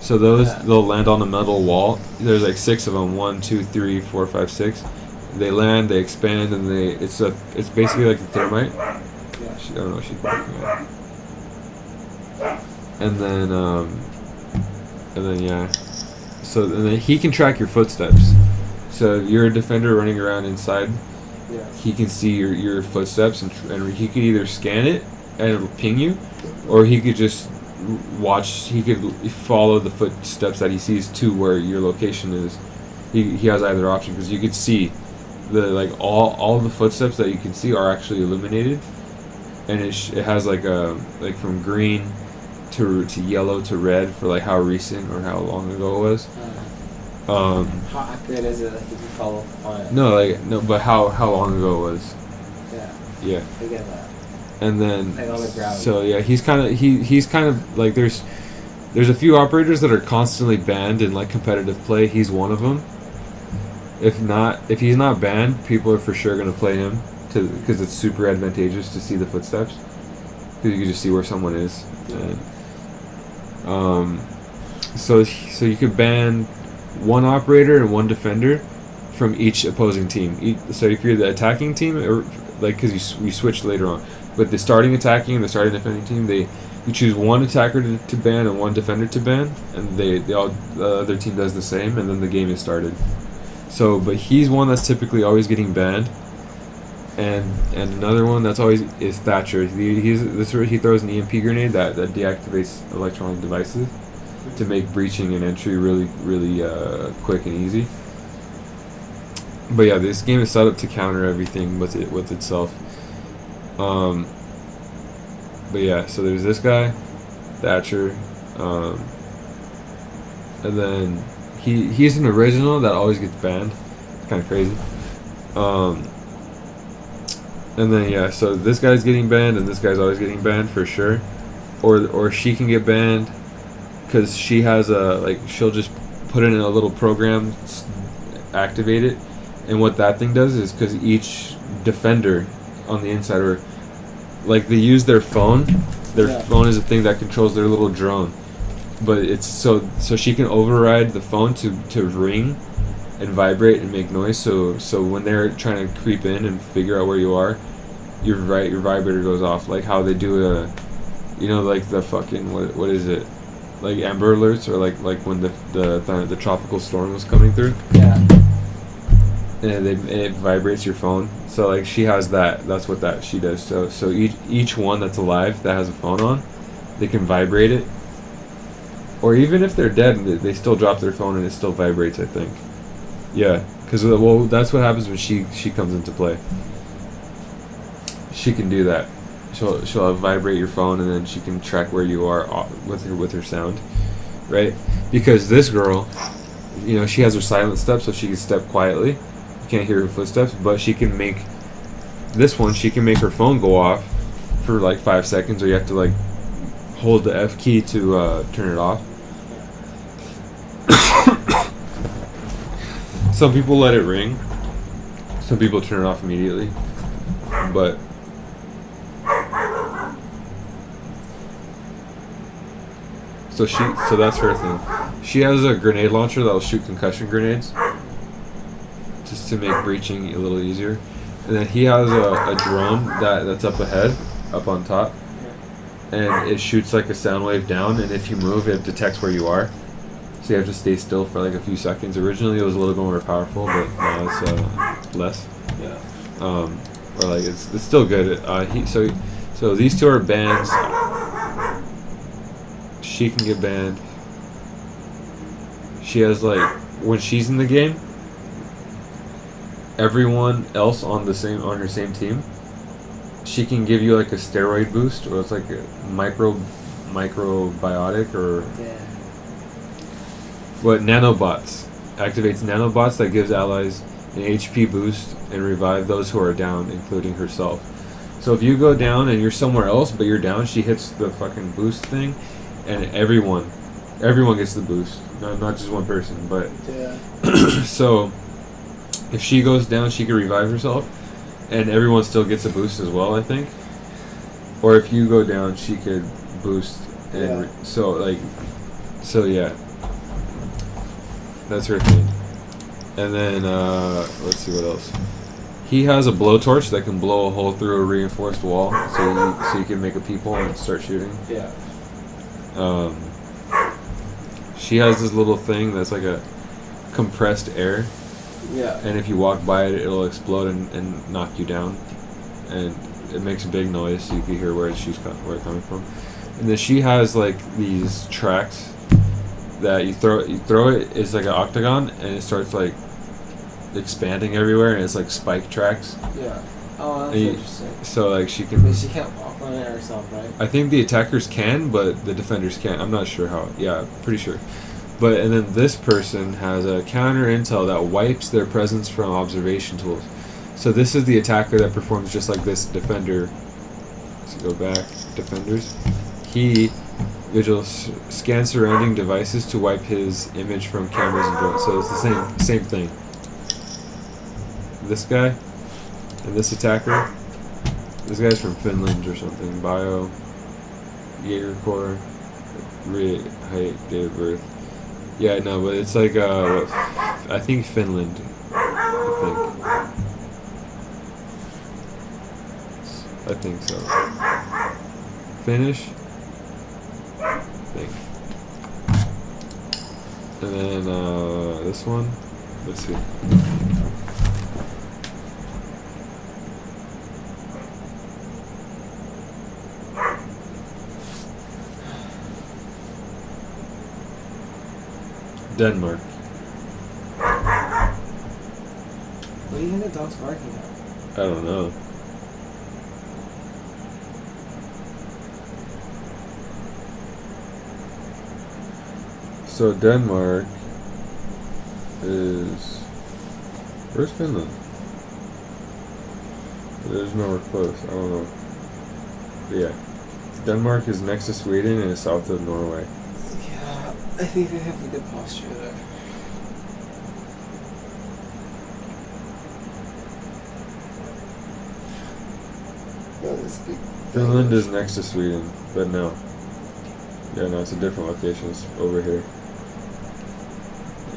So they'll land on the metal wall. There's like 6 of them. 1, 2, 3, 4, 5, 6. They land, they expand, and it's basically like a thermite.
Yeah.
I don't know what she's barking at. And then yeah. So and then he can track your footsteps. So you're a defender running around inside.
Yeah.
He can see your footsteps and he could either scan it and it'll ping you, or he could just watch. He could follow the footsteps that he sees to where your location is. He has either option because you could see all the footsteps that you can see are actually illuminated, and it has like from green to yellow to red for like how recent or how long ago it was.
How accurate is it that you can follow on it?
No, but how long ago it was.
Yeah.
Yeah.
I get that.
And then
Like on the ground.
so yeah, he's kind of like there's a few operators that are constantly banned in like competitive play. He's one of them. If he's not banned, people are for sure gonna play him because it's super advantageous to see the footsteps because you can just see where someone is.
Yeah.
And, so you could ban 1 operator and 1 defender from each opposing team. So if you're the attacking team, or like because we switch later on, but the starting attacking and the starting defending team, you choose 1 attacker to ban and 1 defender to ban, and the other team does the same, and then the game is started. So, but he's one that's typically always getting banned, and another one that's always is Thatcher. He throws an EMP grenade that deactivates electronic devices to make breaching and entry really quick and easy. But yeah, this game is set up to counter everything with itself. But yeah, so there's this guy, Thatcher, and then he's an original that always gets banned. It's kind of crazy. And then yeah, so this guy's getting banned and this guy's always getting banned for sure, or she can get banned because she has she'll just put it in a little program, activate it, and what that thing does is because each defender on the inside, or like they use their phone. Their phone is a thing that controls their little drone, but it's so she can override the phone to ring and vibrate and make noise. So when they're trying to creep in and figure out where you are, your vibrator goes off, like how they do like the fucking what is it, like Amber Alerts, or like when the tropical storm was coming through.
Yeah.
And it vibrates your phone. So like she has that. That's what she does. So each one that's alive that has a phone on, they can vibrate it. Or even if they're dead, they still drop their phone and it still vibrates, I think. Yeah, because that's what happens when she comes into play. She can do that. She'll vibrate your phone and then she can track where you are with her sound, right? Because this girl, she has her silent step, so she can step quietly. You can't hear her footsteps, but she can make her phone go off for like 5 seconds, or you have to like hold the F key to turn it off. Some people let it ring. Some people turn it off immediately. But so that's her thing. She has a grenade launcher that will shoot concussion grenades, just to make breaching a little easier. And then he has a drone that's up ahead, up on top, and it shoots like a sound wave down, and if you move, it detects where you are. So you have to stay still for like a few seconds. Originally, it was a little bit more powerful, but now it's less.
Yeah.
Or like it's still good. So these two are bans. She can get banned. She has like, when she's in the game, everyone else on her same team, she can give you like a steroid boost, or it's like a microbiotic, or what, nanobots. Activates nanobots that gives allies an HP boost and revive those who are down, including herself. So if you go down and you're somewhere else but you're down, she hits the fucking boost thing, and everyone gets the boost, not just one person. But so if she goes down, she can revive herself, and everyone still gets a boost as well, I think. Or if you go down, she could boost, and so yeah, that's her thing. And then let's see what else. He has a blowtorch that can blow a hole through a reinforced wall, so you can make a peephole and start shooting.
Yeah.
She has this little thing that's like a compressed air.
Yeah.
And if you walk by it, it'll explode and knock you down. And it makes a big noise, so you can hear where it's coming from. And then she has like these tracks that you throw it, it's like an octagon, and it starts like expanding everywhere, and it's like spike tracks.
Yeah. Oh, that's interesting.
So like she can.
But she can't walk on it herself, right?
I think the attackers can, but the defenders can't. I'm not sure how. Yeah, pretty sure. But and then this person has a counter intel that wipes their presence from observation tools. So this is the attacker that performs just like this defender. Let's go back. Defenders. He scans surrounding devices to wipe his image from cameras and drones. So it's the same thing. This guy and this attacker. This guy's from Finland or something. Bio, Jaeger Corps, height, date of birth. Yeah, no, but it's like I think Finland. I think so. Finnish. I think. And then this one. Let's see. Denmark.
What do you think the dog's barking at?
I don't know. So Denmark is... Where's Finland? There's nowhere close. I don't know. But yeah. Denmark is next to Sweden and is south of Norway.
Yeah, I think they have a good posture there.
Finland is next to Sweden, but no. Yeah, no, it's a different location. It's over here.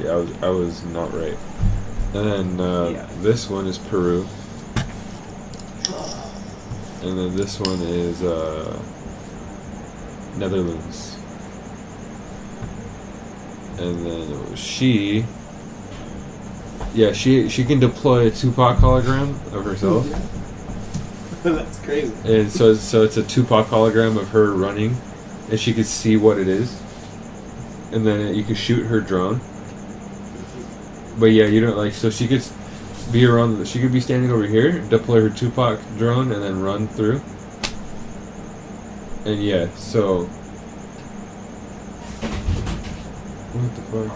Yeah, I was not right. And then this one is Peru. And then this one is Netherlands. And then she can deploy a Tupac hologram of herself.
That's crazy.
And so it's a Tupac hologram of her running, and she could see what it is. And then you could shoot her drone. But yeah, you don't like, so she could be around, she could be standing over here, deploy her Tupac drone, and then run through. And yeah, so what the fuck?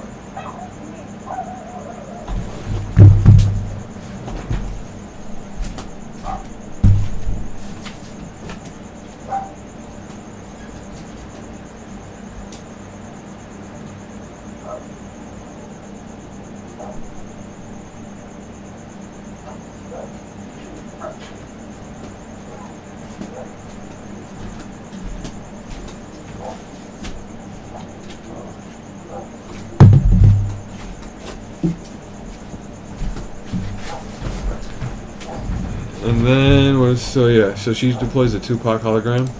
And then what is so she deploys a Tupac hologram.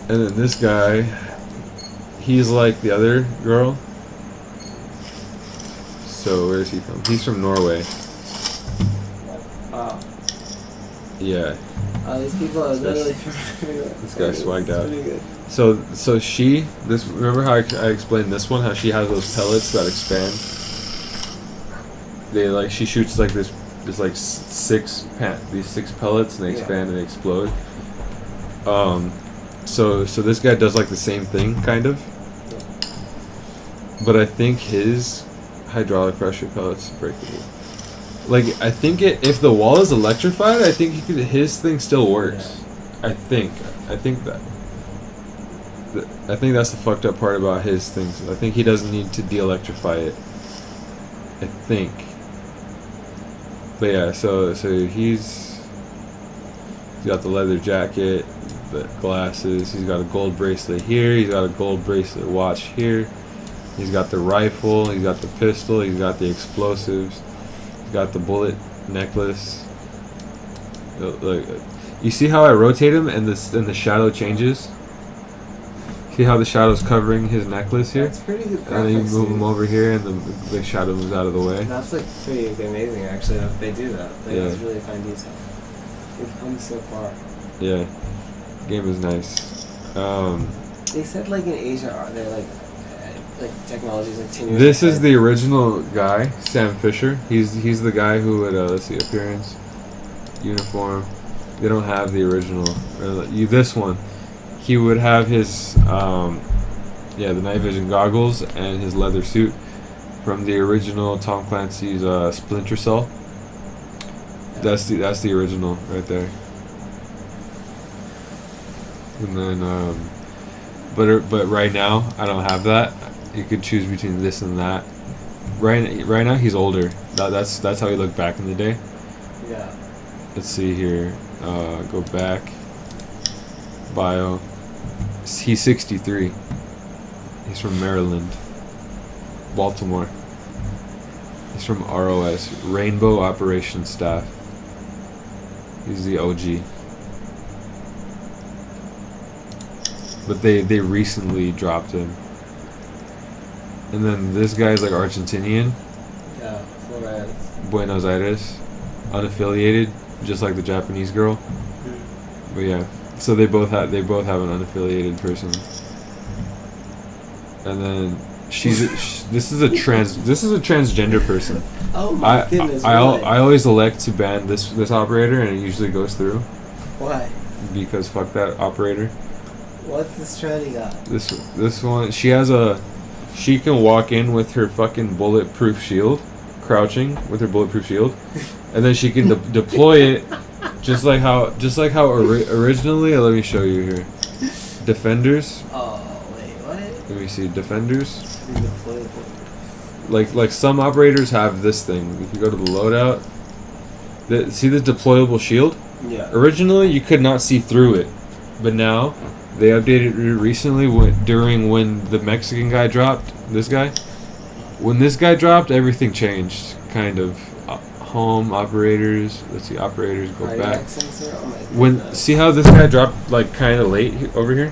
And then this guy, he's like the other girl. So where is he from? He's from Norway.
Wow.
Yeah.
These people are literally
This guy swagged out.
Pretty good.
So remember how I explained this one? How she has those pellets that expand. She shoots like these 6 pellets and they expand and they explode. So this guy does like the same thing kind of. But I think his hydraulic pressure pellets breakable. Like I think if the wall is electrified, I think his thing still works. Yeah. I think that's the fucked up part about his things. I think he doesn't need to de-electrify it. I think. But yeah, so he's got the leather jacket, the glasses. He's got a gold bracelet here. He's got a gold bracelet watch here. He's got the rifle. He's got the pistol. He's got the explosives. He's got the bullet necklace. Like, you see how I rotate him and the shadow changes? See how the shadow's covering his necklace here?
That's pretty good.
And then you move him over here and the shadow moves out of the way.
That's like pretty amazing actually if they do that.
Yeah.
It's really fine detail. They've come so far.
Yeah. Game is nice.
They said like in Asia they're like technologies like 10 years
This is
ahead.
the original guy, Sam Fisher. He's the guy who would let's see, appearance, uniform. They don't have the original. This one, he would have his the night vision goggles and his leather suit from the original Tom Clancy's Splinter Cell. That's the original right there. And then but right now I don't have that. You could choose between this and that. Right now he's older. That's how he looked back in the day.
Yeah.
Let's see here. Go back. Bio. He's 63. He's from Maryland. Baltimore. He's from ROS. Rainbow Operations Staff. He's the OG. But they recently dropped him. And then this guy's like Argentinian.
Yeah, Flores.
Buenos Aires. Unaffiliated, just like the Japanese girl. But yeah. So they both have an unaffiliated person. And then this is a transgender person.
Oh my goodness.
I
really?
always elect to ban this operator and it usually goes through.
Why?
Because fuck that operator.
What's this tranny got?
This one, she can walk in with her fucking bulletproof shield, crouching with her bulletproof shield, and then she can deploy it, just like how originally. Let me show you here. Defenders.
Oh wait, what?
Let me see, defenders. Like some operators have this thing. If you go to the loadout, see the deployable shield?
Yeah.
Originally, you could not see through it, but now they updated it recently when the Mexican guy dropped. This guy, when this guy dropped, everything changed. Kind of. Home operators. Let's see, operators go back.
Sensor? Oh my goodness.
See how this guy dropped like kind of late over here?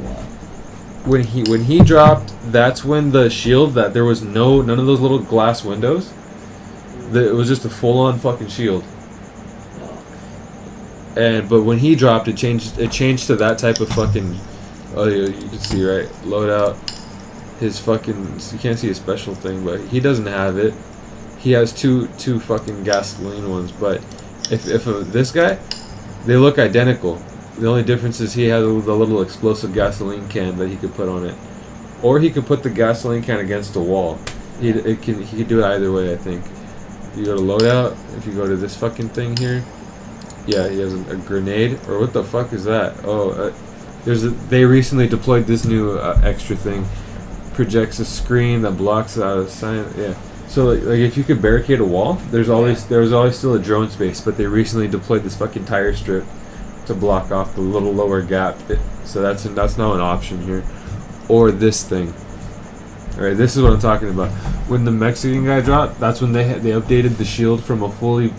Yeah.
When he dropped, that's when the shield that there was none of those little glass windows. It was just a full-on fucking shield. But when he dropped, it changed to that type of fucking. Oh, you can see right. Loadout. His fucking. You can't see a special thing, but he doesn't have it. He has two fucking gasoline ones, but if this guy, they look identical. The only difference is he has the little explosive gasoline can that he could put on it, or he could put the gasoline can against a wall. He could do it either way, I think. If you go to loadout, if you go to this fucking thing here, yeah, he has a grenade, or what the fuck is that? Oh, they recently deployed this new extra thing. projects a screen that blocks out of sight. Yeah. So like if you could barricade a wall, there's always still a drone space, but they recently deployed this fucking tire strip to block off the little lower gap. So that's not an option here. Or this thing. Alright, this is what I'm talking about. When the Mexican guy dropped, that's when they updated the shield from a fully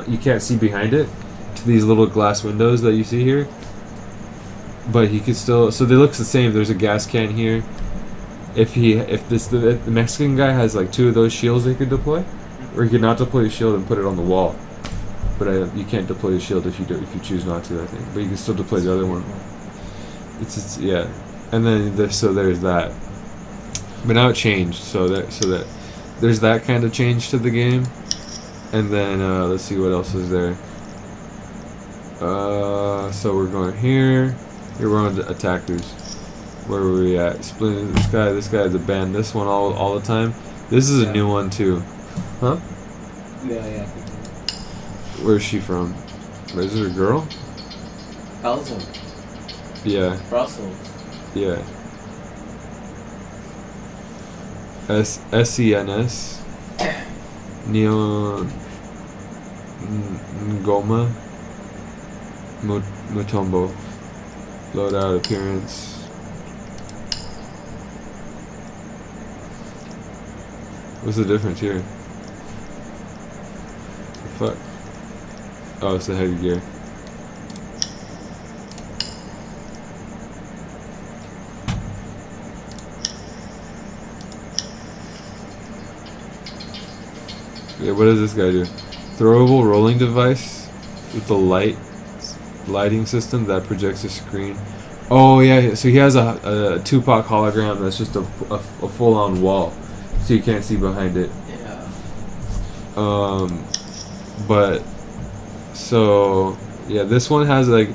you can't see behind it to these little glass windows that you see here. But he could still, so they look the same. There's a gas can here. If the Mexican guy has like 2 of those shields they could deploy, or he could not deploy a shield and put it on the wall. But you can't deploy a shield if you choose not to, I think. But you can still deploy the other one. It's yeah. And then there's that. But now it changed, so that there's that kind of change to the game. And then let's see what else is there. So we're going here. Here we're on the attackers. Where were we at? Splinter. This guy is a ban this one all the time. This is a new one too. Huh?
Yeah.
Where's she from? Is it a girl?
Belgium.
Yeah.
Brussels.
Yeah. SENS. Neon. Ngoma. Mutombo. Loadout appearance. What's the difference here? Fuck. Oh, it's the headgear. Yeah, what does this guy do? Throwable rolling device with the lighting system that projects a screen. Oh yeah, so he has a Tupac hologram that's just a full-on wall, so you can't see behind it.
Yeah.
But so yeah, this one has like,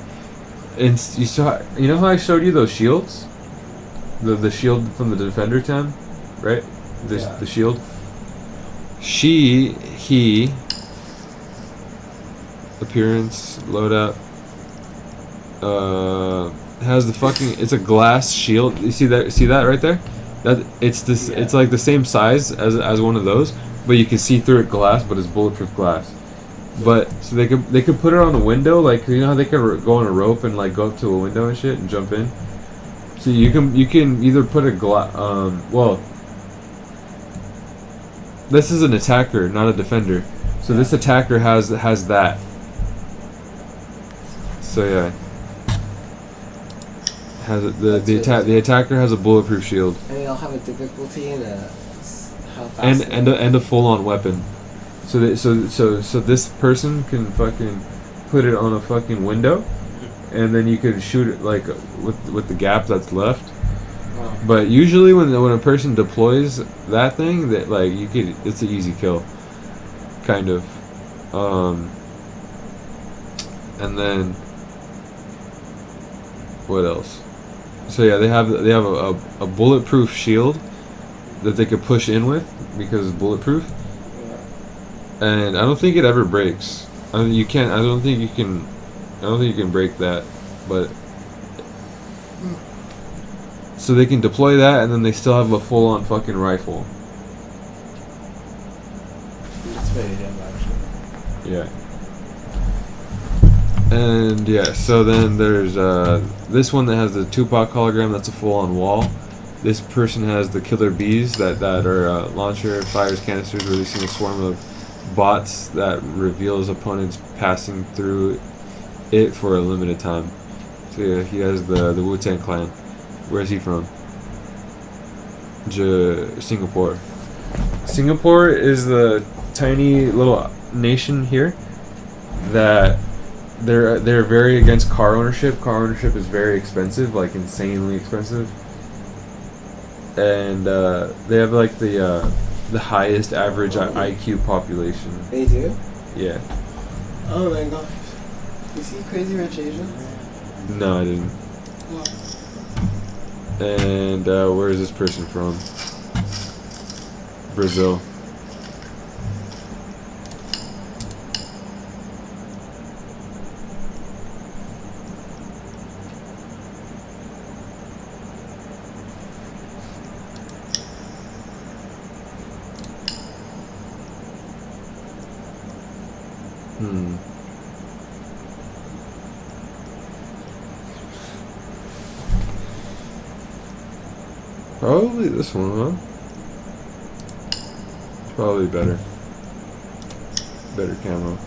you know how I showed you those shields, the shield from the Defender 10, right? The shield. He appearance loadout has the fucking, it's a glass shield. You see that right there? That it's like the same size as one of those, but you can see through it glass, but it's bulletproof glass. But so they could put it on a window, like you know how they could go on a rope and like go up to a window and shit and jump in. So you can either put a well, this is an attacker, not a defender. So this attacker has that. So yeah, has the attacker has a bulletproof shield.
And they all have a difficulty and how fast.
And a full-on weapon. So this person can fucking put it on a fucking window, and then you could shoot it like with the gap that's left.
Wow.
But usually when a person deploys that thing, that like it's an easy kill, kind of. And then what else? So yeah, they have a bulletproof shield that they could push in with because it's bulletproof. And I don't think it ever breaks. I don't think you can break that. But so they can deploy that, and then they still have a full-on fucking rifle.
That's very damn actually.
Yeah. And yeah, so then there's this one that has the Tupac hologram. That's a full-on wall. This person has the killer bees that are launcher fires canisters, releasing a swarm of bots that reveals opponents passing through it for a limited time. So yeah, he has the Wu-Tang Clan. Where's he from? Singapore. Singapore is the tiny little nation here that they're very against car ownership. Car ownership is very expensive, like insanely expensive. And they have like the highest average IQ population.
They do?
Yeah.
Oh my gosh. You see Crazy Rich Asians?
No, I didn't. And where is this person from? Brazil. Probably this one, huh? Probably better. Better camo.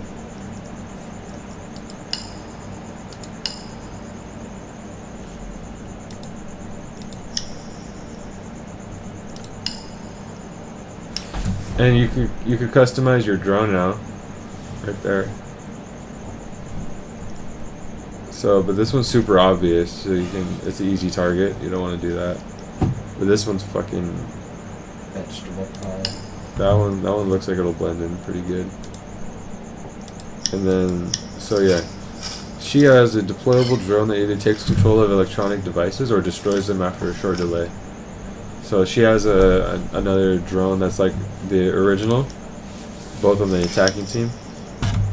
And you could customize your drone now, right there. So, but this one's super obvious, so it's an easy target. You don't want to do that. But this one's fucking
Vegetable pie.
that one looks like it'll blend in pretty good. And then so yeah, she has a deployable drone that either takes control of electronic devices or destroys them after a short delay. So she has another drone that's like the original, both on the attacking team.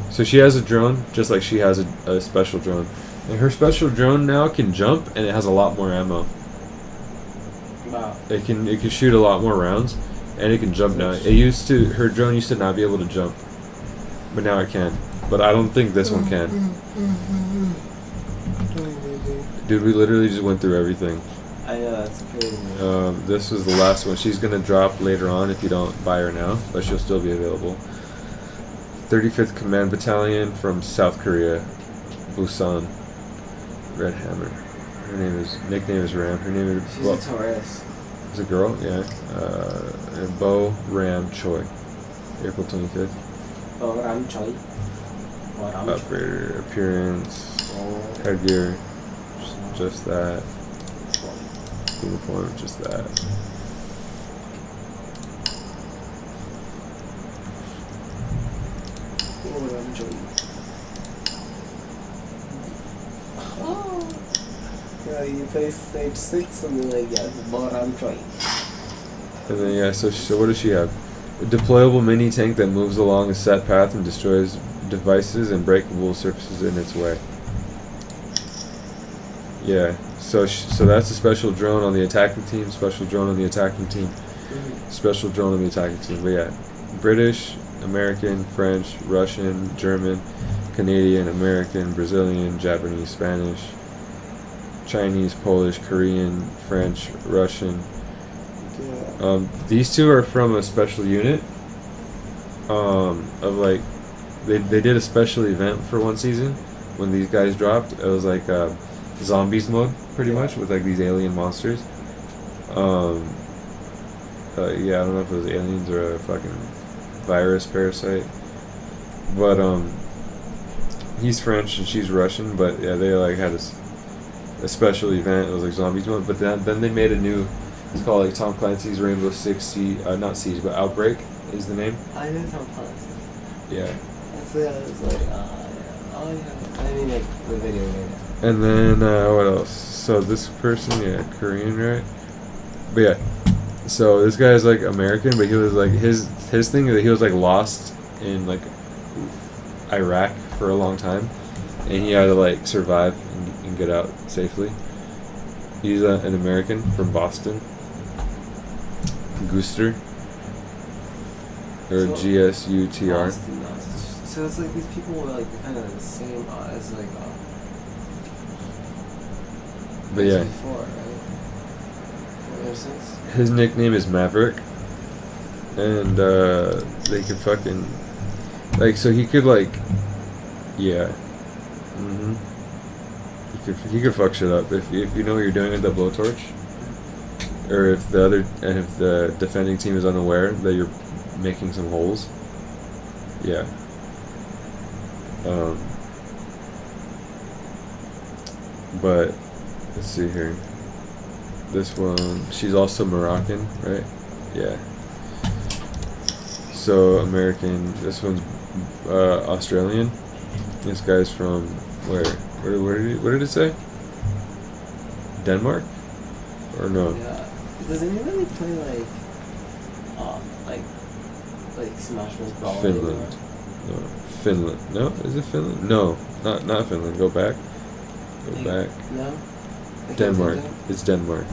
So she has a drone just like she has a special drone. And her special drone now can jump and it has a lot more ammo.
Wow.
It can shoot a lot more rounds and it can jump now. Her drone used to not be able to jump. But now it can. But I don't think this one can. Dude, we literally just went through everything.
I know, that's crazy.
This was the last one. She's gonna drop later on if you don't buy her now, but she'll still be available. 35th Command Battalion from South Korea, Busan. Red Hammer. Her nickname is Ram. Her name is
She's a Taurus.
It's a girl, yeah. And Bo Ram Choi. April 25th.
Oh, Ram Choi.
Upgrader, appearance, headgear, just that. Uniform, just that.
Oh, Ram Choi. Yeah, you play stage 6, something like that. Ram Choi.
And then yeah, so what does she have? A deployable mini tank that moves along a set path and destroys devices and breakable surfaces in its way. Yeah, so that's a special drone on the attacking team, special drone on the attacking team, special drone on the attacking team. But yeah, British, American, French, Russian, German, Canadian, American, Brazilian, Japanese, Spanish, Chinese, Polish, Korean, French, Russian. These two are from a special unit. Of like, they did a special event for one season when these guys dropped. It was like zombies mode, pretty much, with like these alien monsters. Yeah, I don't know if it was aliens or a fucking virus parasite. But he's French and she's Russian. But yeah, they like had a special event. It was like zombies mode. But then they made a new. It's called like Tom Clancy's Rainbow Six Siege, not Siege, but Outbreak is the name.
I know Tom Clancy.
Yeah.
It's like, yeah. Oh yeah. I mean, like the video later.
And then what else? So this person, yeah, Korean, right? But yeah, so this guy is like American, but he was like his thing is that he was like lost in like Iraq for a long time, and he had to like survive and get out safely. He's an American from Boston. Gooster. Or GSUTR.
So it's like these people were like kind of the same as like
But yeah.
before, right? That makes sense?
His nickname is Maverick. And they could fucking like so he could like yeah. He could fuck shit up if you know what you're doing with the blowtorch. Or if the defending team is unaware that you're making some holes. Yeah. But let's see here. This one, she's also Moroccan, right? Yeah. So American. This one's Australian. This guy's from where? Where did it say? Denmark? Or no?
Yeah. Does anybody play like Smash Bros. Brawl?
Finland. No. Finland. No? Is it Finland? No. Not Finland. Go back. Go back.
No?
Denmark. It's Denmark.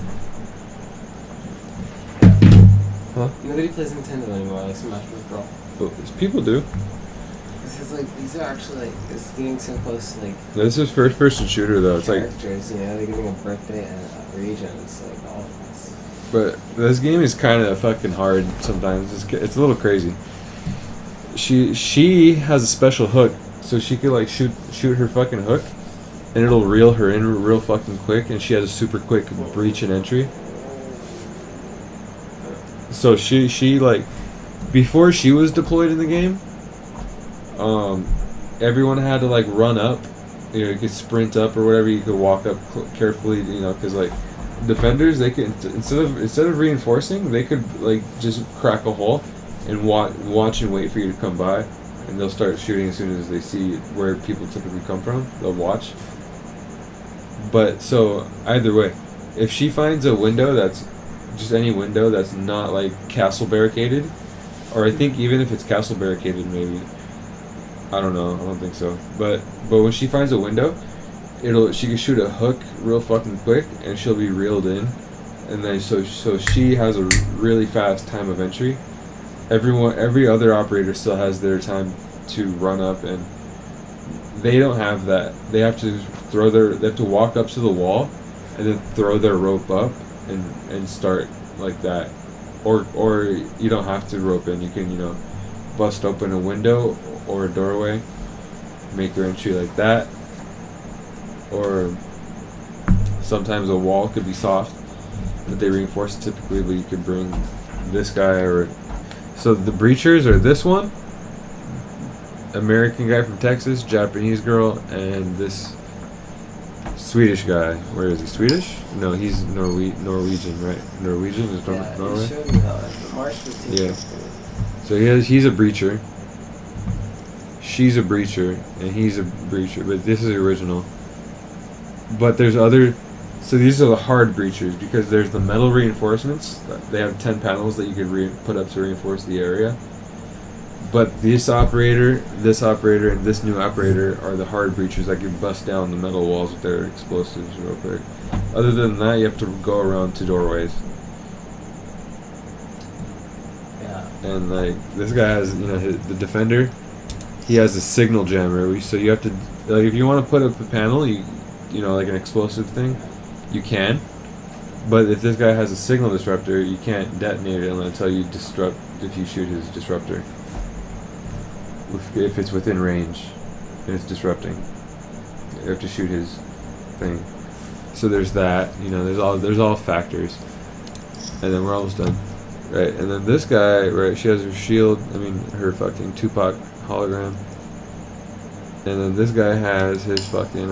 Huh?
Nobody plays Nintendo anymore, like Smash Bros. Brawl.
Well, people do.
This is like these are actually like it's getting so close to like
This is first person shooter though. It's like,
characters. You know, they're giving a birthday and a region. It's like all. It's,
but this game is kind of fucking hard sometimes. It's a little crazy. She has a special hook, so she could like shoot her fucking hook, and it'll reel her in real fucking quick. And she has a super quick breach and entry. So she like, before she was deployed in the game, everyone had to like run up. You know, you could sprint up or whatever. You could walk up carefully. You know, because like defenders, they could instead of reinforcing, they could like just crack a hole and watch and wait for you to come by, and they'll start shooting as soon as they see where people typically come from. They'll watch. But so either way, if she finds a window that's just any window that's not like castle barricaded, or I think even if it's castle barricaded, maybe, I don't know, I don't think so. But when she finds a window, she can shoot a hook real fucking quick, and she'll be reeled in, and then so she has a really fast time of entry. Every other operator still has their time to run up, and they don't have that. They have to walk up to the wall, and then throw their rope up, and start like that, or you don't have to rope in. You can, you know, bust open a window or a doorway, make your entry like that, or sometimes a wall could be soft, but they reinforce it typically. But you could bring this guy, or so the breachers are this one, American guy from Texas, Japanese girl, and this Swedish guy. Where is he? Swedish? No, he's Norwegian, right? Norwegian is Norway.
It showed me the March 15th.
Yeah. So he's a breacher. She's a breacher, and he's a breacher. But this is the original. But there's other. So these are the hard breachers, because there's the metal reinforcements. They have 10 panels that you could put up to reinforce the area. But this operator, and this new operator are the hard breachers that can bust down the metal walls with their explosives real quick. Other than that, you have to go around to doorways.
Yeah.
And like this guy has, you know, the defender, he has a signal jammer. So you have to, like, if you want to put up a panel, you know, like an explosive thing, you can. But if this guy has a signal disruptor, you can't detonate it until you disrupt. If you shoot his disruptor, if it's within range and it's disrupting, you have to shoot his thing. So there's that. You know, there's all factors. And then we're almost done, right? And then this guy, right? She has her shield. I mean, her fucking Tupac hologram. And then this guy has his fucking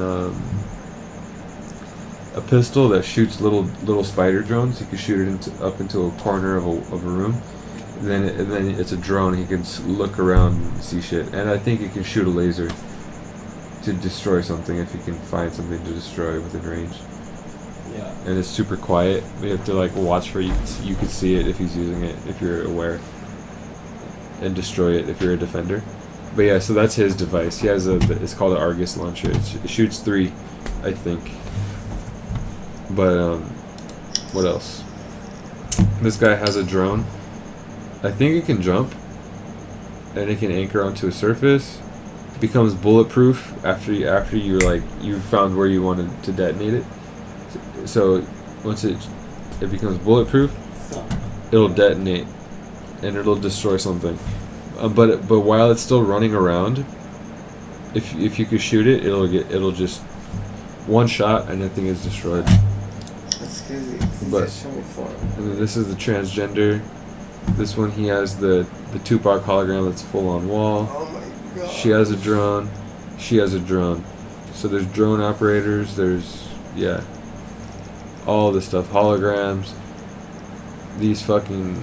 a pistol that shoots little spider drones. He can shoot it up into a corner of a room. And then it's a drone. He can look around and see shit. And I think he can shoot a laser to destroy something if he can find something to destroy within range.
Yeah.
And it's super quiet. We have to like watch for you. You can see it if he's using it, if you're aware, and destroy it if you're a defender. But yeah, so that's his device. He has it's called an Argus launcher. It shoots 3, I think. But what else? This guy has a drone. I think it can jump, and it can anchor onto a surface. It becomes bulletproof after you like you found where you wanted to detonate it. So once it becomes bulletproof, it'll detonate, and it'll destroy something. But while it's still running around, if you could shoot it, it'll just one shot and the thing is destroyed.
That's crazy.
But and then this is the transgender. This one, he has the Tupac hologram that's full on wall.
Oh my god.
She has a drone. She has a drone. So there's drone operators. There's all this stuff. Holograms. These fucking.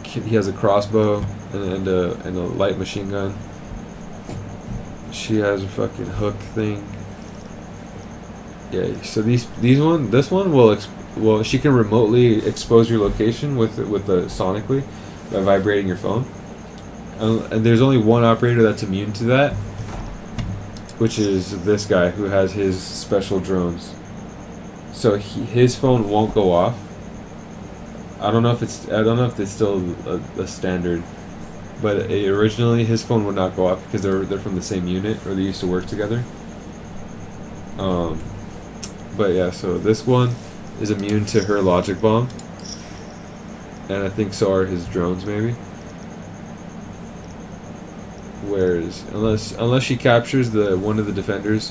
He has a crossbow and a light machine gun. She has a fucking hook thing. Yeah. So this one will she can remotely expose your location with the sonically by vibrating your phone. And there's only one operator that's immune to that, which is this guy who has his special drones. So his phone won't go off. I don't know if it's still a standard, But originally his phone would not go off because they're from the same unit or they used to work together. But yeah, so this one is immune to her logic bomb, and I think so are his drones maybe. Whereas unless she captures the one of the defenders,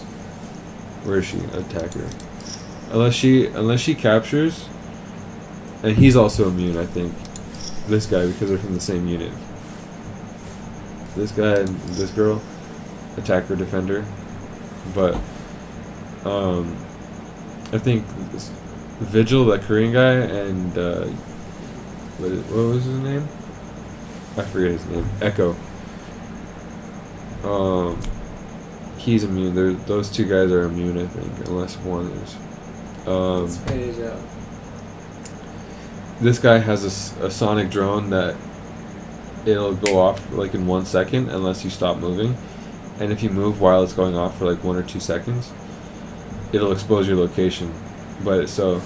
where is she? Attacker. Unless she captures, and he's also immune, I think. This guy, because they're from the same unit. This guy and this girl, attacker defender, but I think this Vigil, that Korean guy, and what was his name? I forget his name. Echo. He's immune. Those two guys are immune, I think, unless one is.
That's pretty dope.
This guy has a sonic drone that it'll go off like in 1 second unless you stop moving, and if you move while it's going off for like 1 or 2 seconds, it'll expose your location. But so,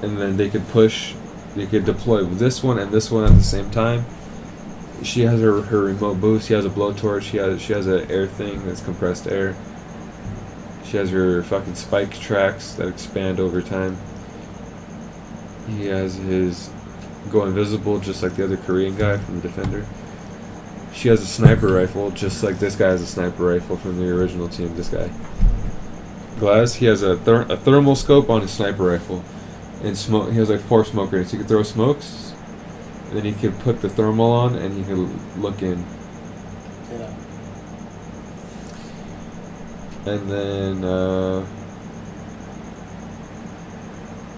and then they could deploy this one and this one at the same time. She has her remote boost. She has a blowtorch. She has an air thing that's compressed air. She has her fucking spike tracks that expand over time. He has his go invisible, just like the other Korean guy from Defender. She has a sniper rifle, just like this guy has a sniper rifle from the original team. This guy, Glass, he has a thermal scope on his sniper rifle, and smoke. He has like 4 smoke grenades. He could throw smokes, and then he could put the thermal on, and he could look in.
Yeah.
And then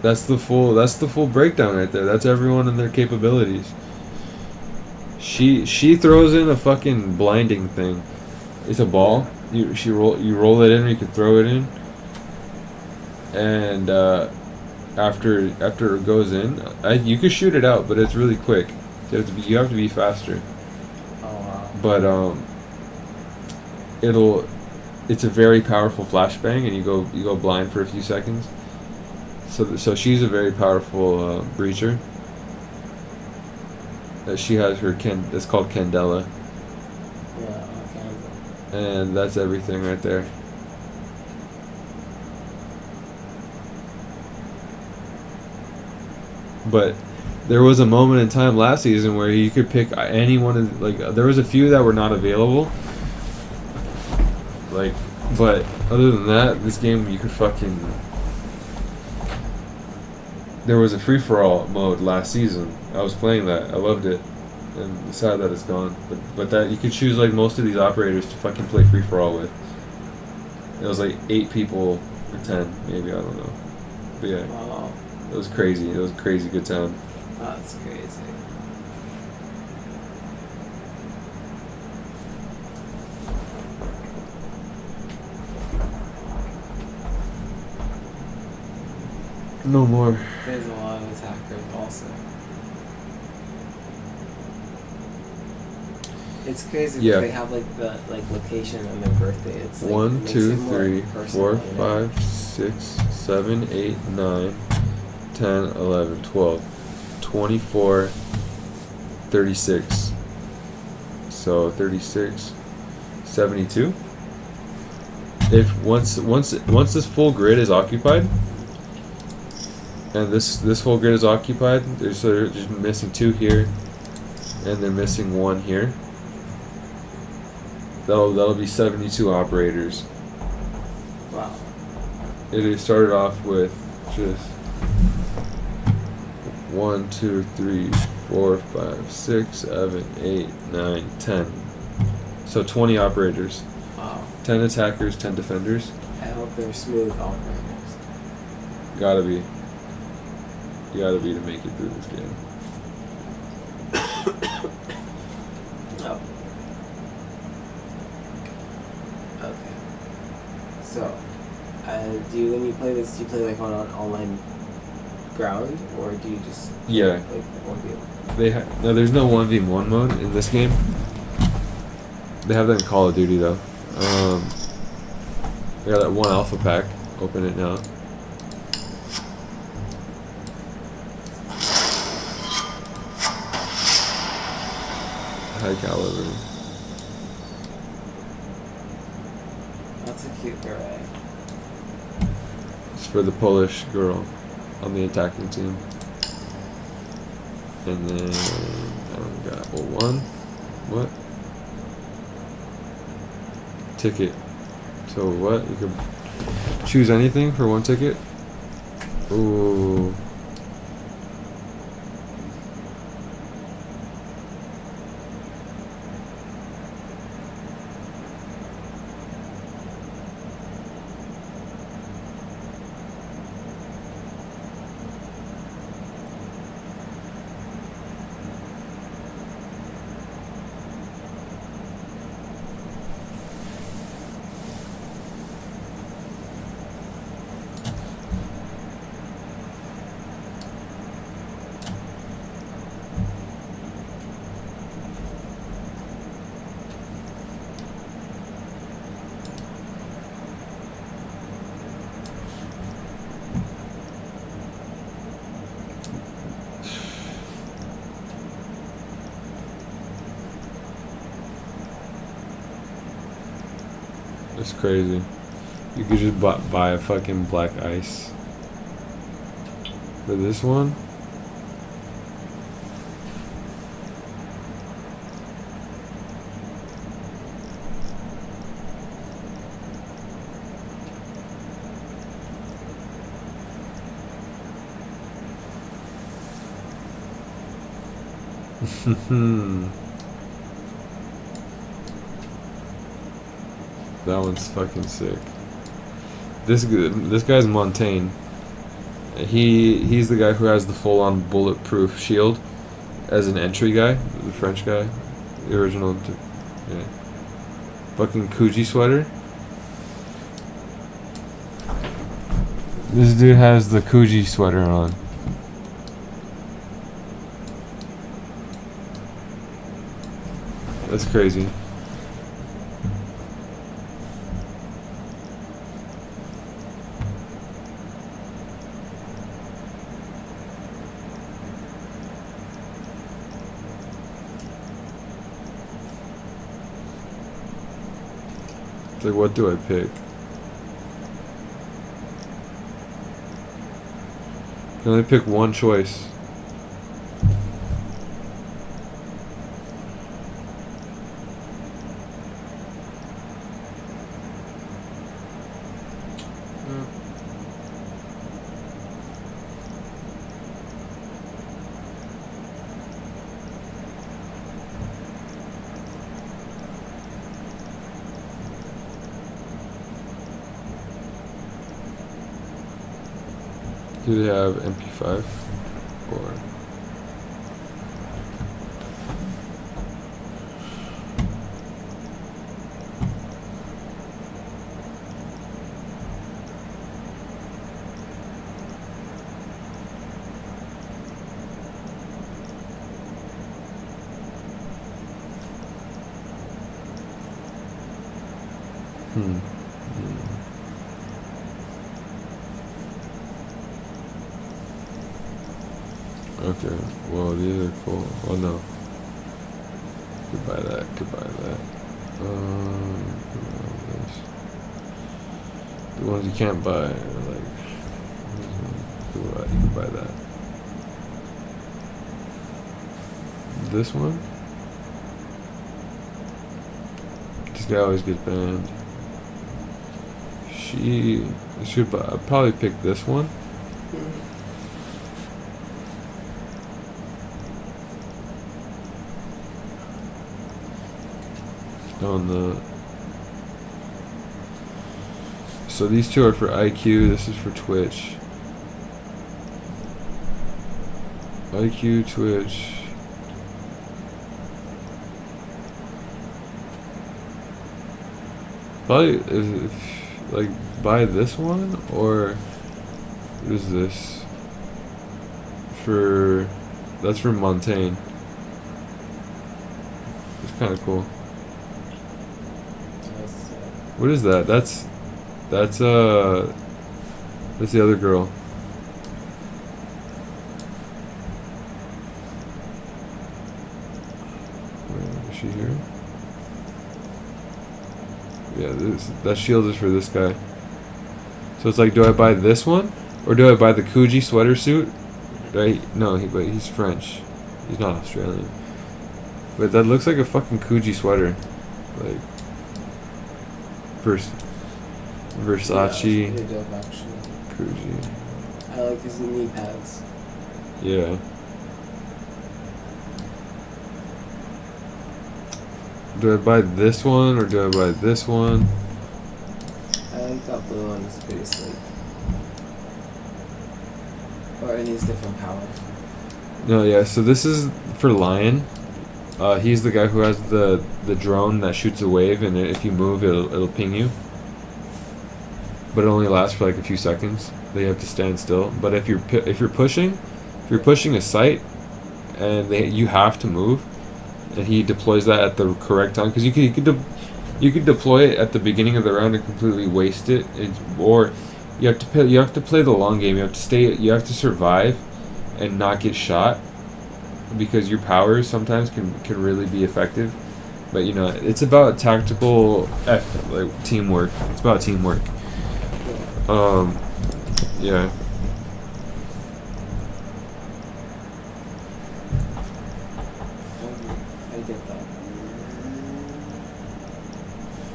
that's the full breakdown right there. That's everyone and their capabilities. She throws in a fucking blinding thing. It's a ball. You roll it in, or you can throw it in. And after it goes in, you can shoot it out, but it's really quick. You have to be faster.
Oh wow.
But it's a very powerful flashbang, and you go blind for a few seconds. So she's a very powerful breacher. She has her it's called Candela,
Yeah. Okay.
and that's everything right there. But there was a moment in time last season where you could pick any one of, like, there was a few that were not available. Like, but other than that, this game you could fucking. There was a free-for-all mode last season. I was playing that. I loved it. And it's sad that it's gone. But that you could choose like most of these operators to fucking play free-for-all with. It was like 8 people or 10, maybe, I don't know. But yeah,
Wow.
it was crazy. It was a crazy good time.
That's crazy.
No more.
There's a lot of attackers also. It's crazy
Yeah.
that they have like the location and their birthday. It's like, it
1,
makes
2,
it more
3,
personal,
4, 5, 6, 7, 8, 9, 10, 11, 12, 24, 36. So 36, 72. If once this full grid is occupied, and this whole grid is occupied, they're just missing 2 here, and they're missing 1 here. That'll be 72 operators.
Wow.
It started off with just 1, 2, 3, 4, 5, 6, 7, 8, 9, 10. So 20 operators.
Wow.
10 attackers, 10 defenders.
I hope they're smooth operators.
Gotta be. You gotta be to make it through this game.
Oh. Okay. So, when you play this, do you play like on an online ground, or do you just
Yeah.
like 1v1?
No, there's no 1v1 mode in this game. They have that in Call of Duty though. I got that 1 alpha pack. Open it now. high caliber.
That's a cute beret.
It's for the Polish girl on the attacking team. And then I don't got one. What? Ticket. So what? You can choose anything for one ticket. Ooh. It's crazy. You could just buy a fucking black ice. For this one? That one's fucking sick. This guy's Montaigne. He's the guy who has the full-on bulletproof shield as an entry guy, the French guy, the original. Yeah. Fucking Coogee sweater. This dude has the Coogee sweater on. That's crazy. It's like, what do I pick? Can only pick one choice. Do they have MP5 or? Okay, well, these are cool. Oh no. Could buy that, could buy that. The ones you can't buy are like, you can buy that. This one? This guy always gets banned. I'd probably pick this one. On the so these two are for IQ, this is for Twitch. IQ, Twitch. Probably if like buy this one, or what is this? That's for Montaigne. It's kinda cool. What is that? That's the other girl. Where is Sachi here. Yeah, that shield is for this guy. So it's like, do I buy this one, or do I buy the Kuji sweater suit? Right? No, but he's French. He's not Australian. But that looks like a fucking Kuji sweater, like Versace,
Yeah, pretty dope, actually.
Kuji.
I like his knee pads.
Yeah. Do I buy this one or do I buy this one?
I like that blue one. It's pretty slick. Or are these different powers?
No, yeah. So this is for Lion. He's the guy who has the drone that shoots a wave, and if you move, it'll ping you. But it only lasts for like a few seconds. Then you have to stand still. But if you're pushing a site, and you have to move, and he deploys that at the correct time, because you could deploy it at the beginning of the round and completely waste it, or you have to play the long game. You have to survive and not get shot, because your powers sometimes can really be effective. But you know, it's about tactical teamwork. It's about teamwork. Yeah.